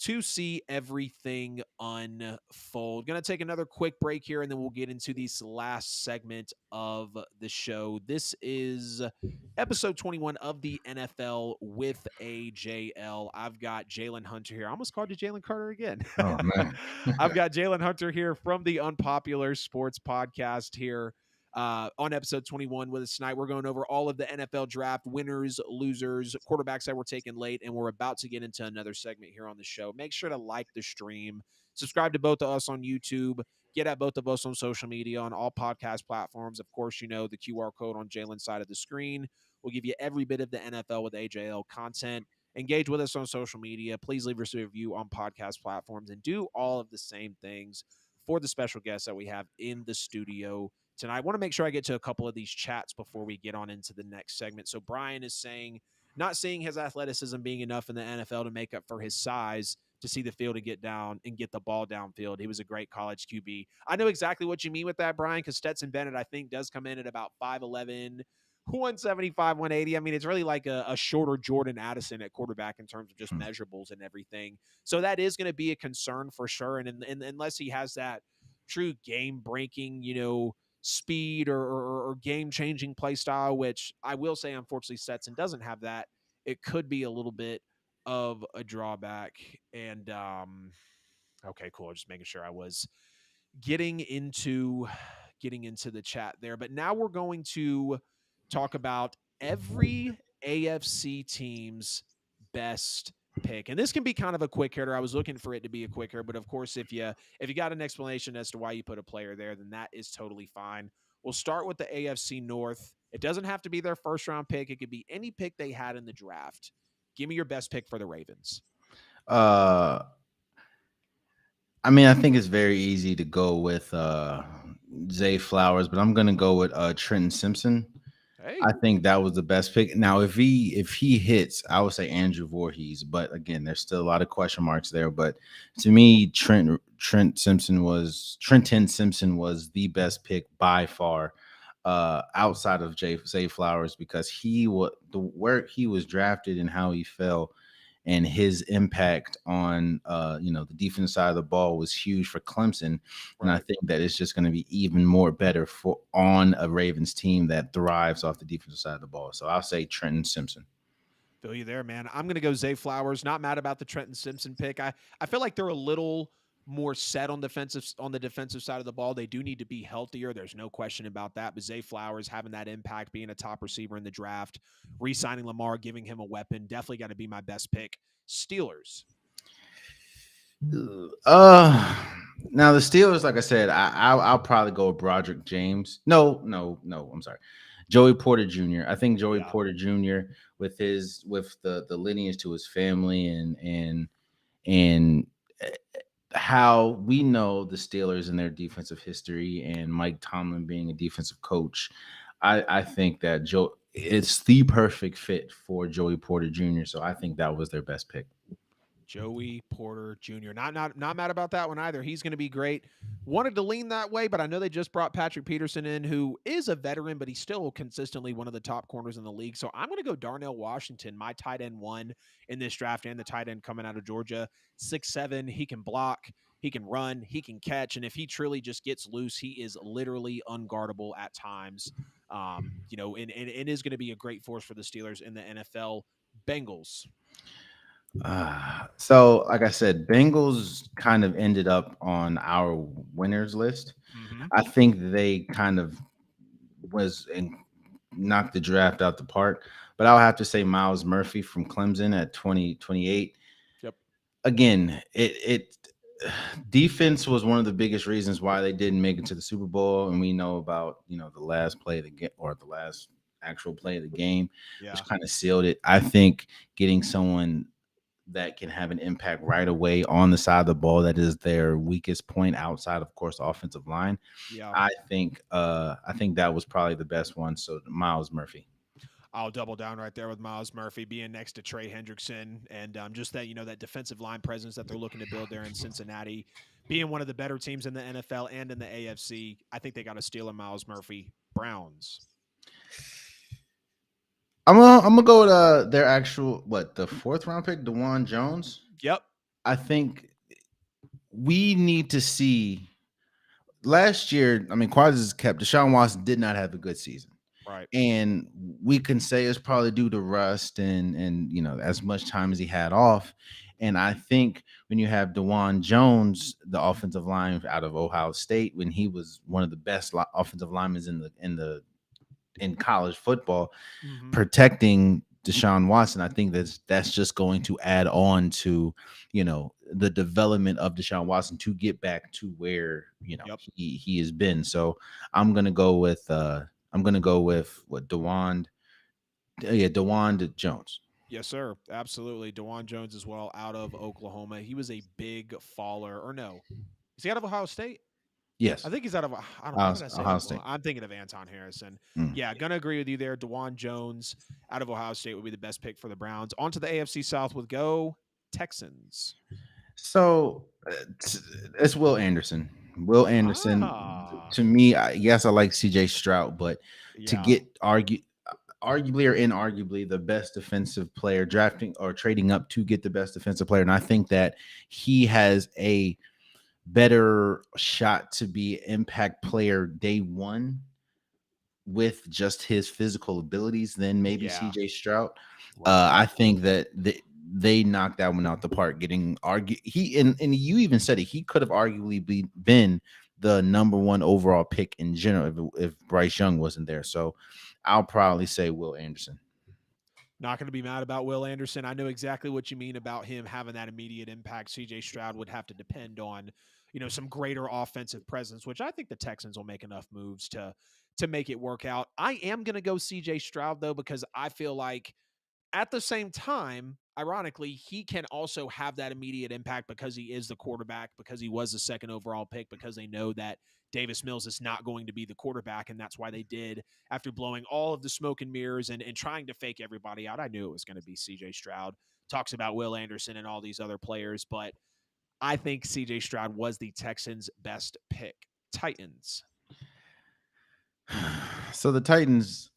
to see everything unfold. Going to take another quick break here, and then we'll get into this last segment of the show. This is episode 21 of the NFL with AJL. I've got Jalen Hunter here. I almost called you Jalen Carter again. Oh man. I've got Jalen Hunter here from the Unpopular Sports Podcast here on episode 21 with us tonight. We're going over all of the NFL draft winners, losers, quarterbacks that were taken late, and we're about to get into another segment here on the show. Make sure to like the stream, subscribe to both of us on YouTube, get at both of us on social media, on all podcast platforms. Of course, the QR code on Jalen's side of the screen will give you every bit of the NFL with AJL content. Engage with us on social media. Please leave us a review on podcast platforms and do all of the same things for the special guests that we have in the studio tonight. I want to make sure I get to a couple of these chats before we get on into the next segment. So Brian is saying, not seeing his athleticism being enough in the NFL to make up for his size to see the field and get down and get the ball downfield. He was a great college QB. I know exactly what you mean with that, Brian, because Stetson Bennett, I think, does come in at about 5'11", 175, 180. I mean, it's really like a shorter Jordan Addison at quarterback in terms of just measurables and everything. So that is going to be a concern for sure. And unless he has that true game-breaking, speed or game-changing play style, which I will say, unfortunately, Stetson doesn't have that, it could be a little bit of a drawback. And okay, cool. Just making sure I was getting into the chat there. But now we're going to talk about every AFC team's best pick. And this can be kind of a quick hitter. I was looking for it to be a quick hitter, but of course, if you got an explanation as to why you put a player there, then that is totally fine. We'll start with the AFC North. It doesn't have to be their first round pick. It could be any pick they had in the draft. Give me your best pick for the Ravens. I mean, I think it's very easy to go with Zay Flowers, but I'm gonna go with Trenton Simpson. Hey. I think that was the best pick. Now, if he hits, I would say Andrew Voorhees, but again, there's still a lot of question marks there. But to me, Trenton Simpson was the best pick by far, outside of Zay Flowers, because where he was drafted and how he fell, and his impact on the defense side of the ball was huge for Clemson. Right. And I think that it's just going to be even more better on a Ravens team that thrives off the defensive side of the ball. So I'll say Trenton Simpson. Feel you there, man. I'm going to go Zay Flowers. Not mad about the Trenton Simpson pick. I feel like they're a little more set on the defensive side of the ball. They do need to be healthier. There's no question about that. But Zay Flowers having that impact, being a top receiver in the draft, re-signing Lamar, giving him a weapon, definitely got to be my best pick. Steelers. Now the Steelers, like I said, I'll probably go with Broderick James. No, I'm sorry. Joey Porter Jr. I think Joey Porter Jr. with the lineage to his family and how we know the Steelers and their defensive history and Mike Tomlin being a defensive coach, I think that it's the perfect fit for Joey Porter Jr. So I think that was their best pick. Joey Porter Jr. Not mad about that one either. He's going to be great. Wanted to lean that way, but I know they just brought Patrick Peterson in, who is a veteran, but he's still consistently one of the top corners in the league. So I'm going to go Darnell Washington, my tight end 1 in this draft, and the tight end coming out of Georgia. 6'7", he can block, he can run, he can catch, and if he truly just gets loose, he is literally unguardable at times. And is going to be a great force for the Steelers in the NFL. Bengals. So like I said, Bengals kind of ended up on our winners list. Mm-hmm. I think they kind of knocked the draft out the park, but I'll have to say Myles Murphy from Clemson at 28. Yep. Again, it defense was one of the biggest reasons why they didn't make it to the Super Bowl, and we know about the last play of the game, or the last actual play of the game, which kind of sealed it. I think getting someone that can have an impact right away on the side of the ball, that is their weakest point outside, of course, the offensive line. Yeah. I think that was probably the best one. So Myles Murphy. I'll double down right there with Miles Murphy being next to Trey Hendrickson, and just that that defensive line presence that they're looking to build there in Cincinnati, being one of the better teams in the NFL and in the AFC. I think they got to steal a Miles Murphy. Browns. I'm gonna go with their actual the fourth round pick, DeJuan Jones. Yep. I think we need to see. Last year, I mean, Quadras is kept. Deshaun Watson did not have a good season. Right. And we can say it's probably due to rust and as much time as he had off. And I think when you have DeJuan Jones, the offensive line out of Ohio State, when he was one of the best offensive linemen in college football, protecting Deshaun Watson, I think that's just going to add on to the development of Deshaun Watson to get back to where he has been. So I'm gonna go with what DeJuan Jones. Yes, sir. Absolutely. DeJuan Jones as well out of Oklahoma. He was a big faller. Or no. Is he out of Ohio State? Yes. I think he's out of I don't know. Why did I say Ohio State? I'm thinking of Anton Harrison. Yeah, gonna agree with you there. DeJuan Jones out of Ohio State would be the best pick for the Browns. On to the AFC South with go Texans. So it's Will Anderson. Will Anderson, to me, yes, I like CJ Stroud, but to get arguably or inarguably the best defensive player, drafting or trading up to get the best defensive player. And I think that he has a better shot to be an impact player day one with just his physical abilities than maybe CJ Stroud. I think that they knocked that one out the park. Getting and you even said it. He could have arguably been the number one overall pick in general if Bryce Young wasn't there. So I'll probably say Will Anderson. Not going to be mad about Will Anderson. I know exactly what you mean about him having that immediate impact. CJ Stroud would have to depend on, some greater offensive presence, which I think the Texans will make enough moves to make it work out. I am going to go CJ Stroud though, because I feel like at the same time, ironically, he can also have that immediate impact because he is the quarterback, because he was the second overall pick, because they know that Davis Mills is not going to be the quarterback. And that's why they did, after blowing all of the smoke and mirrors and trying to fake everybody out. I knew it was going to be CJ Stroud. Talks about Will Anderson and all these other players, but I think CJ Stroud was the Texans' best pick. Titans. So the Titans,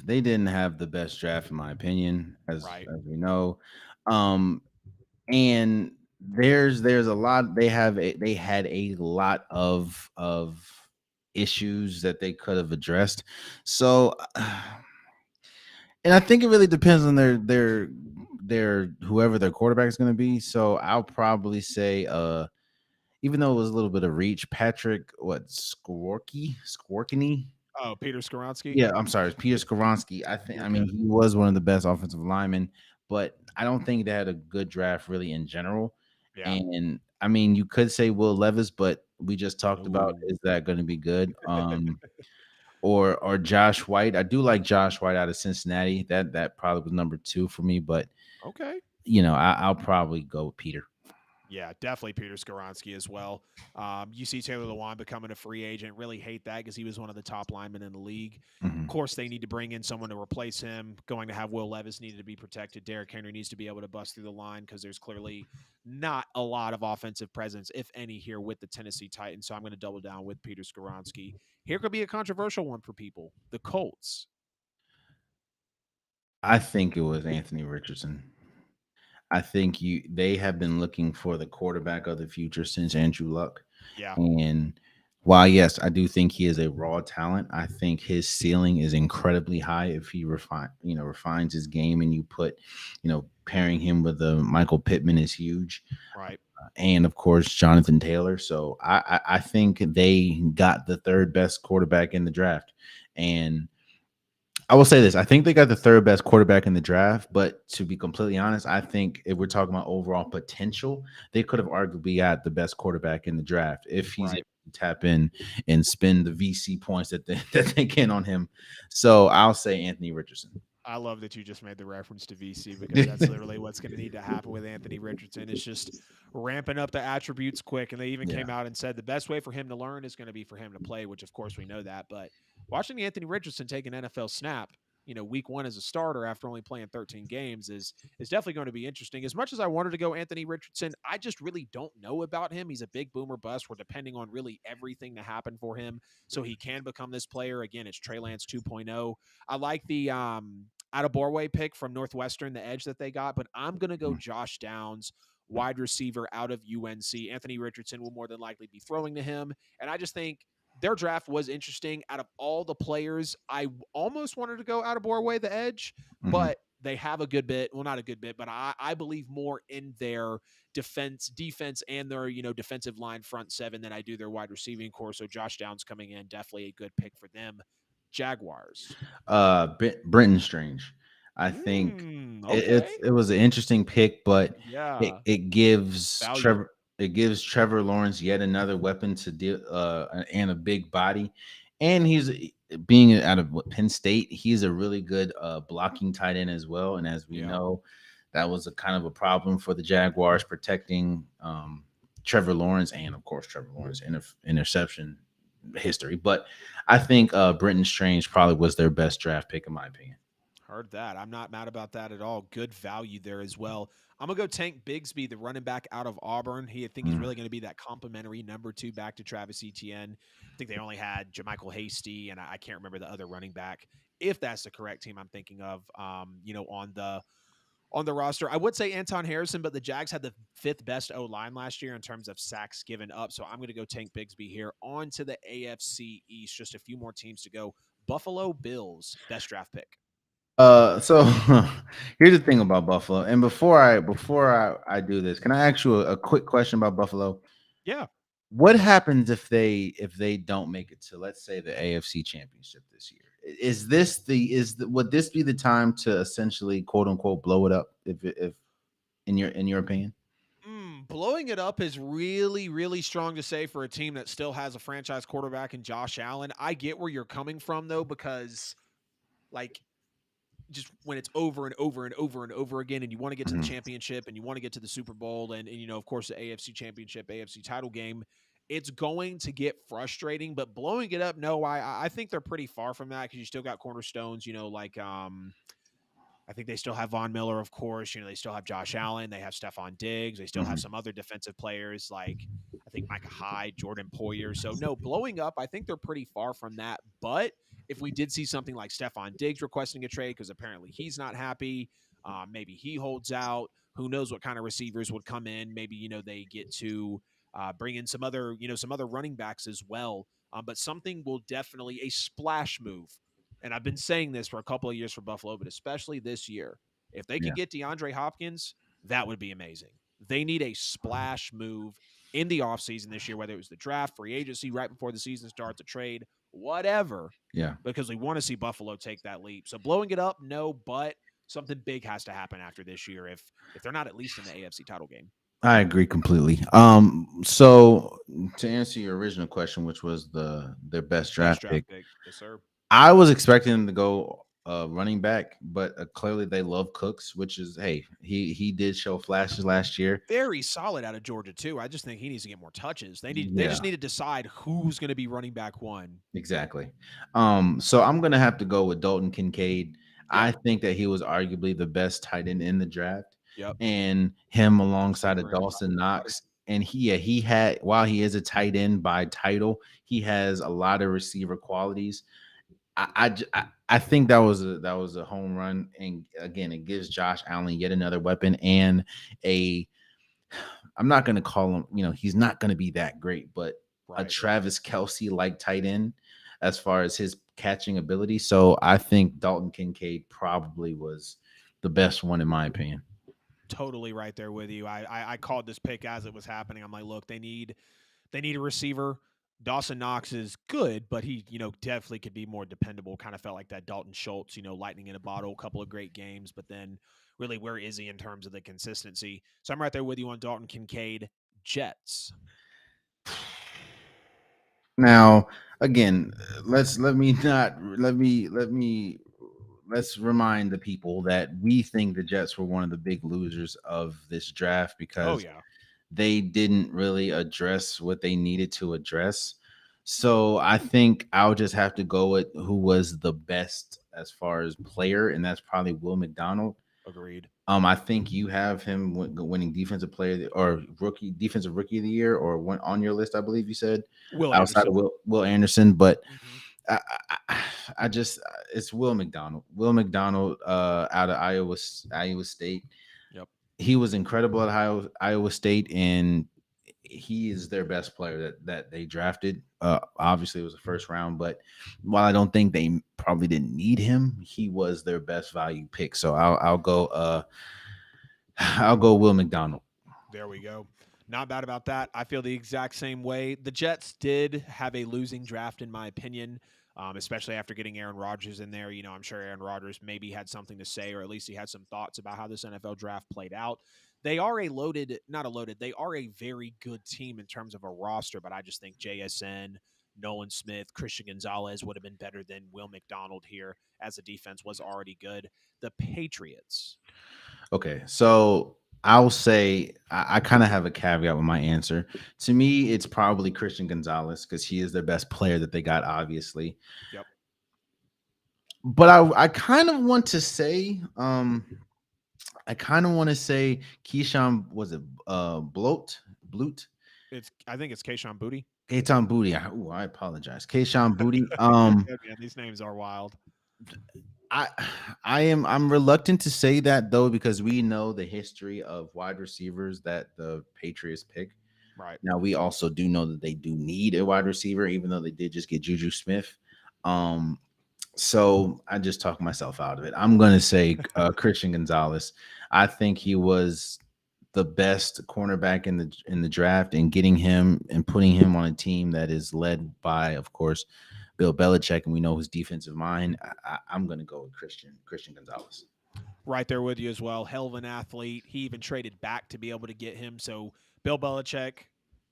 they didn't have the best draft in my opinion, as we know. And there's a lot. They had a lot of issues that they could have addressed. So, and I think it really depends on their whoever their quarterback is going to be. So I'll probably say, even though it was a little bit of reach, Patrick Skorkany. Oh, Peter Skoronski? Yeah, I'm sorry. Peter Skoronski. I mean, he was one of the best offensive linemen, but I don't think they had a good draft really in general. Yeah. And I mean, you could say Will Levis, but we just talked about, is that going to be good? Or Josh White. I do like Josh White out of Cincinnati. That probably was number 2 for me, but okay. I'll probably go with Peter. Yeah, definitely Peter Skoronski as well. You see Taylor Lewan becoming a free agent. Really hate that because he was one of the top linemen in the league. Of course, they need to bring in someone to replace him. Going to have Will Levis needed to be protected. Derrick Henry needs to be able to bust through the line because there's clearly not a lot of offensive presence, if any, here with the Tennessee Titans. So I'm going to double down with Peter Skoronski. Here could be a controversial one for people. The Colts. I think it was Anthony Richardson. I think they have been looking for the quarterback of the future since Andrew Luck. Yeah. And while yes, I do think he is a raw talent, I think his ceiling is incredibly high if he refines his game, and you put, pairing him with Michael Pittman is huge. Right. And of course, Jonathan Taylor. So I think they got the third best quarterback in the draft. And I will say this. I think they got the third best quarterback in the draft, but to be completely honest, I think if we're talking about overall potential, they could have arguably got the best quarterback in the draft if he's able to tap in and spend the VC points that they can on him. So I'll say Anthony Richardson. I love that you just made the reference to VC because that's literally what's going to need to happen with Anthony Richardson. It's just ramping up the attributes quick. And they even came out and said the best way for him to learn is going to be for him to play, which of course we know that. But watching Anthony Richardson take an NFL snap, week one as a starter after only playing 13 games is definitely going to be interesting. As much as I wanted to go Anthony Richardson, I just really don't know about him. He's a big boomer bust. We're depending on really everything to happen for him so he can become this player. Again, it's Trey Lance 2.0. I like the out of Borway pick from Northwestern, the edge that they got, but I'm going to go Josh Downs, wide receiver out of UNC. Anthony Richardson will more than likely be throwing to him. And I just think their draft was interesting. Out of all the players, I almost wanted to go out of Borway, the edge, but they have a good bit. Well, not a good bit, but I believe more in their defense, and their, defensive line front seven than I do their wide receiving core. So Josh Downs coming in, definitely a good pick for them. Jaguars. Brenton Strange. I think Okay. it was an interesting pick, but Yeah, it gives value. Trevor Lawrence yet another weapon to deal and a big body, and he's being out of Penn State. He's a really good blocking tight end as well, and as we know, that was a kind of a problem for the Jaguars protecting Trevor Lawrence, and of course Trevor Lawrence interception history. But I think Brenton Strange probably was their best draft pick in my opinion. Heard that. I'm not mad about that at all. Good value there as well. I'm gonna go Tank Bigsby, the running back out of Auburn. I think he's really going to be that complimentary number 2 back to Travis Etienne. I think they only had JaMychal Hasty, and I can't remember the other running back. If that's the correct team I'm thinking of, on the roster, I would say Anton Harrison, but the Jags had the 5th best O line last year in terms of sacks given up. So I'm going to go Tank Bigsby here. On to the AFC East. Just a few more teams to go. Buffalo Bills, best draft pick. So here's the thing about Buffalo. And before I do this, can I ask you a quick question about Buffalo? Yeah. What happens if they don't make it to, let's say, the AFC Championship this year? Would this be the time to essentially quote unquote blow it up? If in your opinion? Blowing it up is really, really strong to say for a team that still has a franchise quarterback in Josh Allen. I get where you're coming from though, because like just when it's over and over and over and over again, and you want to get to the championship and you want to get to the Super Bowl and of course the AFC Championship, AFC title game, it's going to get frustrating. But blowing it up, no, I think they're pretty far from that because you still got cornerstones, like I think they still have Von Miller, of course. They still have Josh Allen. They have Stephon Diggs. They still have some other defensive players like I think Micah Hyde, Jordan Poyer. So, no, blowing up, I think they're pretty far from that. But if we did see something like Stephon Diggs requesting a trade because apparently he's not happy, maybe he holds out. Who knows what kind of receivers would come in? Maybe, they get to bring in some other running backs as well. But something will definitely, a splash move, and I've been saying this for a couple of years for Buffalo, but especially this year, if they could get DeAndre Hopkins, that would be amazing. They need a splash move in the offseason this year, whether it was the draft, free agency, right before the season starts, a trade, whatever. Yeah. Because we want to see Buffalo take that leap. So blowing it up, no, but something big has to happen after this year if they're not at least in the AFC title game. I agree completely. So to answer your original question, which was their best draft pick, yes, sir. I was expecting them to go running back, but clearly they love Cooks, which is he did show flashes last year. Very solid out of Georgia too. I just think he needs to get more touches. They just need to decide who's going to be running back 1. Exactly. So I'm gonna have to go with Dalton Kincaid. Yeah. I think that he was arguably the best tight end in the draft. Yep. And him alongside of Dawson Knox. And he had, while he is a tight end by title, he has a lot of receiver qualities. I think that was a home run, and again, it gives Josh Allen yet another weapon and I'm not going to call him, he's not going to be that great, but a Travis Kelce like tight end as far as his catching ability. So I think Dalton Kincaid probably was the best one in my opinion. Totally right there with you. I called this pick as it was happening. I'm like, look, they need a receiver. Dawson Knox is good, but he, definitely could be more dependable. Kind of felt like that Dalton Schultz, lightning in a bottle, a couple of great games, but then really where is he in terms of the consistency? So I'm right there with you on Dalton Kincaid. Jets. Now, again, let's remind the people that we think the Jets were one of the big losers of this draft because they didn't really address what they needed to address. So I think I'll just have to go with who was the best as far as player, and that's probably Will McDonald. Agreed. I think you have him winning defensive player or defensive rookie of the year, or went on your list. I believe you said Will outside of Anderson. Will Anderson, but Mm-hmm. I, I just it's Will McDonald. Will McDonald out of Iowa State. Yep. He was incredible at Iowa State, and he is their best player that they drafted. Obviously, it was the first round, but while I don't think they probably didn't need him, he was their best value pick. So I'll go. I'll go Will McDonald. There we go. Not bad about that. I feel the exact same way. The Jets did have a losing draft, in my opinion, especially after getting Aaron Rodgers in there. I'm sure Aaron Rodgers maybe had something to say, or at least he had some thoughts about how this NFL draft played out. They are they are a very good team in terms of a roster, but I just think JSN, Nolan Smith, Christian Gonzalez would have been better than Will McDonald here, as the defense was already good. The Patriots. Okay, so I'll say I kind of have a caveat with my answer. To me, it's probably Christian Gonzalez because he is their best player that they got, obviously. Yep. But I kind of want to say, Keyshawn, was it Bloot? I think it's Kayshon Boutte. Kayshon Boutte. I apologize. Kayshon Boutte. You're good, man. These names are wild. I I'm reluctant to say that though, because we know the history of wide receivers that the Patriots pick. Right. Now we also do know that they do need a wide receiver, even though they did just get Juju Smith. So I just talked myself out of it. I'm gonna say Christian Gonzalez. I think he was the best cornerback in the draft, and getting him and putting him on a team that is led by, of course, Bill Belichick, and we know his defensive mind. I'm going to go with Christian Gonzalez. Right there with you as well. Hell of an athlete. He even traded back to be able to get him. So Bill Belichick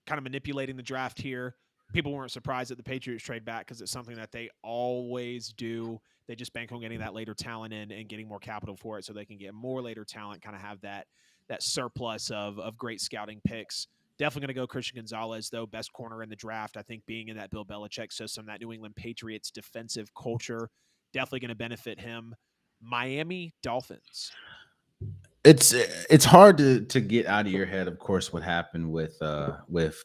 kind of manipulating the draft here. People weren't surprised that the Patriots trade back because it's something that they always do. They just bank on getting that later talent in and getting more capital for it so they can get more later talent, kind of have that surplus of great scouting picks. Definitely going to go Christian Gonzalez, though, best corner in the draft. I think being in that Bill Belichick system, that New England Patriots defensive culture, definitely going to benefit him. Miami Dolphins. It's hard to get out of your head, of course, what happened with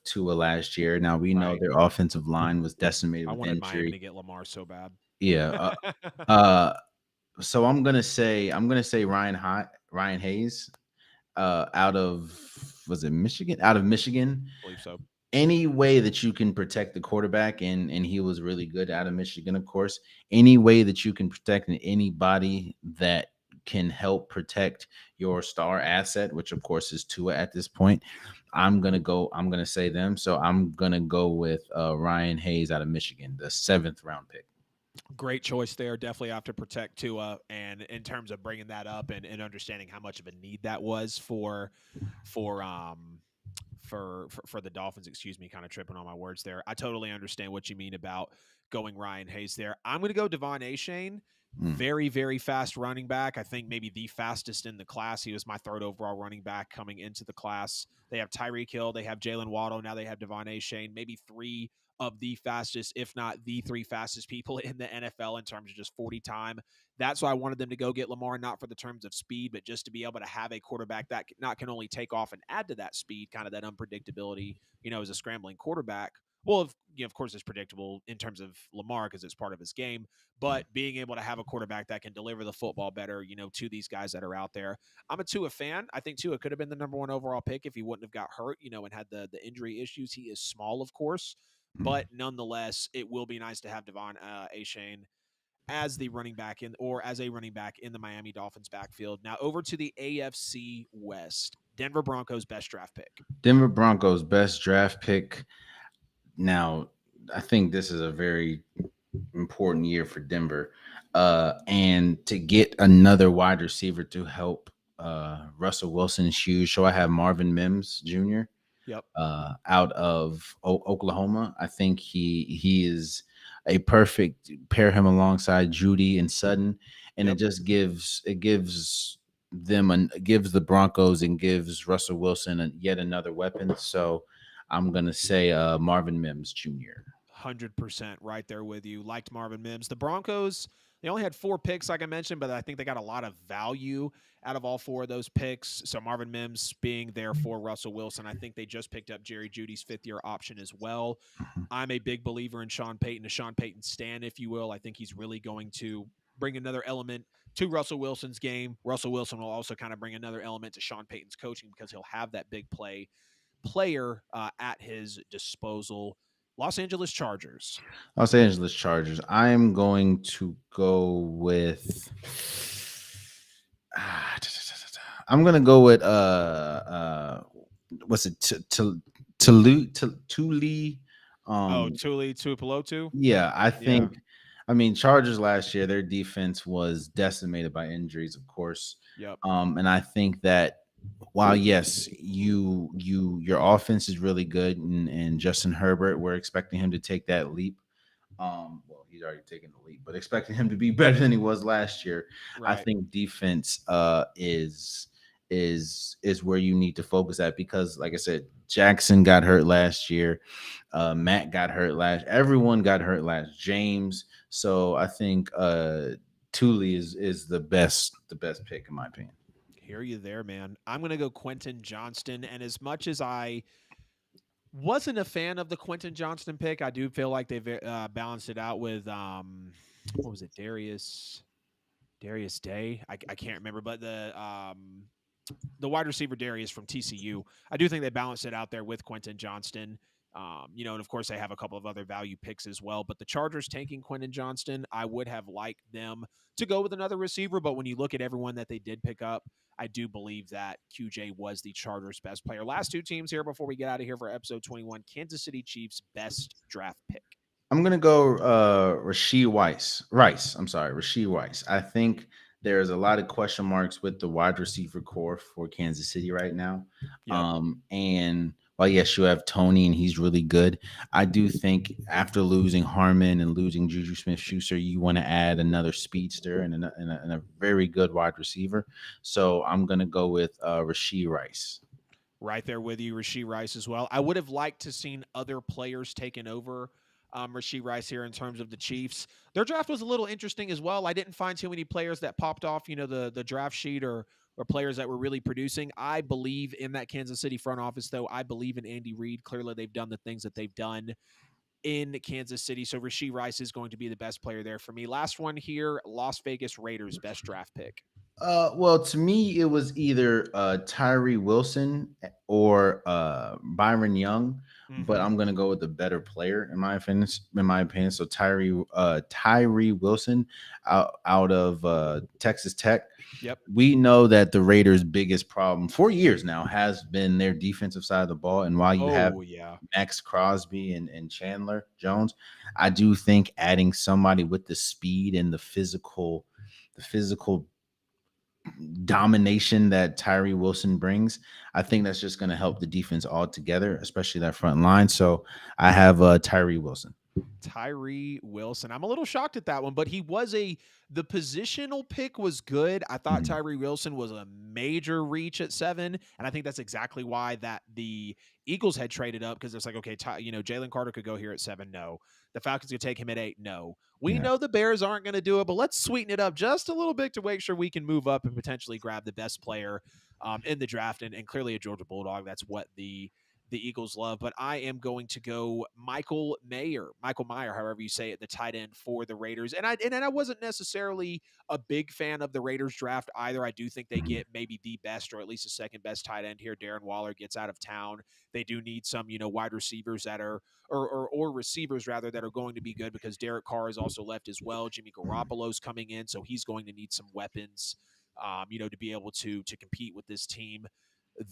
Tua last year. Now we know their offensive line was decimated with wanted injury. Miami to get Lamar so bad. Yeah. So I'm gonna say Ryan Hayes, out of was it Michigan? Out of Michigan. I believe so. Any way that you can protect the quarterback, and he was really good out of Michigan, of course. Any way that you can protect anybody that can help protect your star asset, which of course is Tua at this point, I'm gonna say them. So I'm gonna go with Ryan Hayes out of Michigan, the 7th round pick. Great choice there. Definitely have to protect Tua, and in terms of bringing that up and understanding how much of a need that was for the Dolphins, excuse me, kind of tripping on my words there. I totally understand what you mean about going Ryan Hayes there. I'm going to go Devon Achane. Very, very fast running back. I think maybe the fastest in the class. He was my 3rd overall running back coming into the class. They have Tyreek Hill. They have Jalen Waddle. Now they have Devon Achane. Maybe 3 of the fastest, if not the 3 fastest people in the NFL in terms of just 40 time. That's why I wanted them to go get Lamar, not for the terms of speed, but just to be able to have a quarterback that can only take off and add to that speed, kind of that unpredictability, as a scrambling quarterback. Well, of course, it's predictable in terms of Lamar because it's part of his game, but being able to have a quarterback that can deliver the football better, to these guys that are out there. I'm a Tua fan. I think Tua could have been the number 1 overall pick if he wouldn't have got hurt, and had the injury issues. He is small, of course, but nonetheless, it will be nice to have Devon Achane as a running back in the Miami Dolphins backfield. Now over to the AFC West. Denver Broncos best draft pick. Denver Broncos best draft pick. Now, I think this is a very important year for Denver. And to get another wide receiver to help Russell Wilson is huge. So I have Marvin Mims Jr. Yep. Out of Oklahoma. I think he is a perfect pair him alongside Judy and Sutton, and it just gives the Broncos and gives Russell Wilson yet another weapon. So I'm gonna say Marvin Mims Jr. 100% right there with you. Liked Marvin Mims. The Broncos, they only had 4 picks, like I mentioned, but I think they got a lot of value out of all 4 of those picks. So Marvin Mims being there for Russell Wilson. I think they just picked up Jerry Jeudy's 5th-year option as well. I'm a big believer in Sean Payton, a Sean Payton stan, if you will. I think he's really going to bring another element to Russell Wilson's game. Russell Wilson will also kind of bring another element to Sean Payton's coaching because he'll have that big player at his disposal. Los Angeles Chargers. Los Angeles Chargers. I'm going to go with. I'm gonna go with what's it? Tuli. Tuli Tuipulotu. Yeah, I think. Yeah. I mean, Chargers last year, their defense was decimated by injuries, of course. Yep. And I think that while yes, your offense is really good, and Justin Herbert, we're expecting him to take that leap. Well, he's already taken the leap, but expecting him to be better than he was last year. Right. I think defense is where you need to focus at because, like I said, Jackson got hurt last year. Matt got hurt everyone got hurt last. James. So I think Tuli is the best pick in my opinion. Hear you there, man. I'm gonna go Quentin Johnston, and as much as I wasn't a fan of the Quentin Johnston pick, I do feel like they've balanced it out with what was it, Darius Day? I can't remember, but the wide receiver Darius from TCU. I do think they balanced it out there with Quentin Johnston. And of course they have a couple of other value picks as well. But the Chargers taking Quentin Johnston, I would have liked them to go with another receiver. But when you look at everyone that they did pick up, I do believe that QJ was the Chargers' best player. Last 2 teams here before we get out of here for episode 21. Kansas City Chiefs best draft pick. I'm gonna go Rashee Rice. I think there's a lot of question marks with the wide receiver core for Kansas City right now. Yep. And while yes, you have Tony and he's really good, I do think after losing Harmon and losing Juju Smith-Schuster, you want to add another speedster and a very good wide receiver. So I'm going to go with Rashee Rice. Right there with you, Rashee Rice as well. I would have liked to seen other players taken over Rashee Rice here in terms of the Chiefs. Their draft was a little interesting as well. I didn't find too many players that popped off, the draft sheet or players that were really producing. I believe in that Kansas City front office, though. I believe in Andy Reid. Clearly, they've done the things that they've done in Kansas City. So Rashee Rice is going to be the best player there for me. Last one here, Las Vegas Raiders, best draft pick. Well, to me, it was either Tyree Wilson or Byron Young, but I'm gonna go with the better player in my opinion. So Tyree Wilson out of Texas Tech. Yep. We know that the Raiders' biggest problem for years now has been their defensive side of the ball, and while you have Max Crosby and Chandler Jones, I do think adding somebody with the speed and the physical domination that Tyree Wilson brings, I think that's just going to help the defense altogether, especially that front line. So I have Tyree Wilson. I'm a little shocked at that one, but the positional pick was good. I thought Tyree Wilson was a major reach at 7, and I think that's exactly why that the Eagles had traded up, because it's like, okay, Jalen Carter could go here at 7. No. The Falcons could take him at 8. No. We know the Bears aren't going to do it, but let's sweeten it up just a little bit to make sure we can move up and potentially grab the best player in the draft, and clearly a Georgia Bulldog. That's what the Eagles love. But I am going to go Michael Mayer, however you say it, the tight end for the Raiders. And I wasn't necessarily a big fan of the Raiders draft either. I do think they get maybe the best or at least the second best tight end here. Darren Waller gets out of town. They do need some, wide receivers that are or receivers rather that are going to be good, because Derek Carr has also left as well. Jimmy Garoppolo's coming in, so he's going to need some weapons, to be able to compete with this team.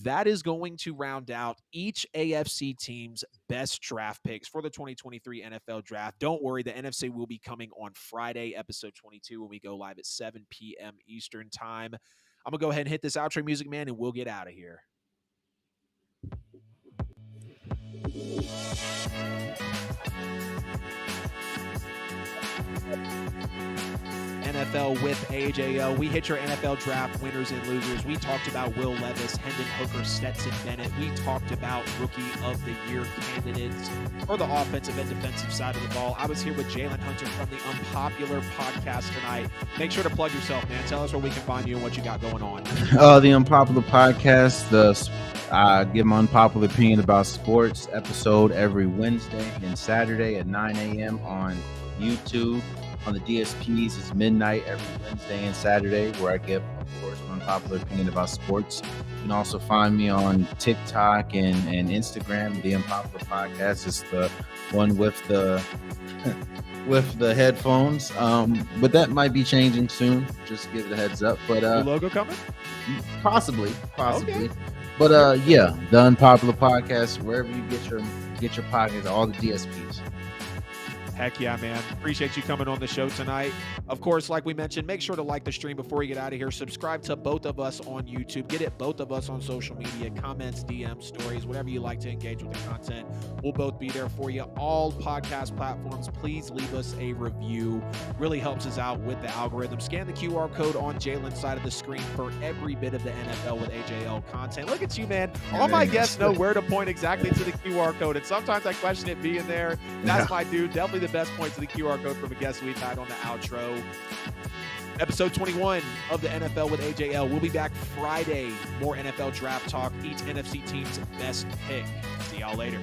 That is going to round out each AFC team's best draft picks for the 2023 NFL Draft. Don't worry, the NFC will be coming on Friday, episode 22, when we go live at 7 p.m. Eastern time. I'm going to go ahead and hit this outro music, man, and we'll get out of here. NFL with AJL. We hit your NFL draft winners and losers. We talked about Will Levis, Hendon Hooker, Stetson Bennett. We talked about Rookie of the Year candidates for the offensive and defensive side of the ball. I was here with Jalen Hunter from the Unpopular podcast tonight. Make sure to plug yourself, man. Tell us where we can find you and what you got going on. The Unpopular podcast, I give my unpopular opinion about sports episode every Wednesday and Saturday at 9 a.m. on YouTube. On the DSPs, it's midnight every Wednesday and Saturday, where I give, of course, my unpopular opinion about sports. You can also find me on TikTok and Instagram. The Unpopular Podcast is the one with the headphones. But that might be changing soon. Just give it a heads up. But new logo coming? Possibly. Okay. But yeah, the Unpopular Podcast, wherever you get your podcasts, all the DSPs. Heck yeah, man. Appreciate you coming on the show tonight. Of course, like we mentioned, make sure to like the stream before you get out of here. Subscribe to both of us on YouTube. Get it both of us on social media, comments, DMs, stories, whatever you like to engage with the content. We'll both be there for you. All podcast platforms, please leave us a review. Really helps us out with the algorithm. Scan the QR code on Jalen's side of the screen for every bit of the NFL with AJL content. Look at you, man. All my guests know where to point exactly to the QR code, and sometimes I question it being there. That's my dude. Definitely the best point to the QR code from a guest we've had on the outro. Episode 21 of the NFL with AJL. We'll be back Friday. More NFL draft talk. Each NFC team's best pick. See y'all later.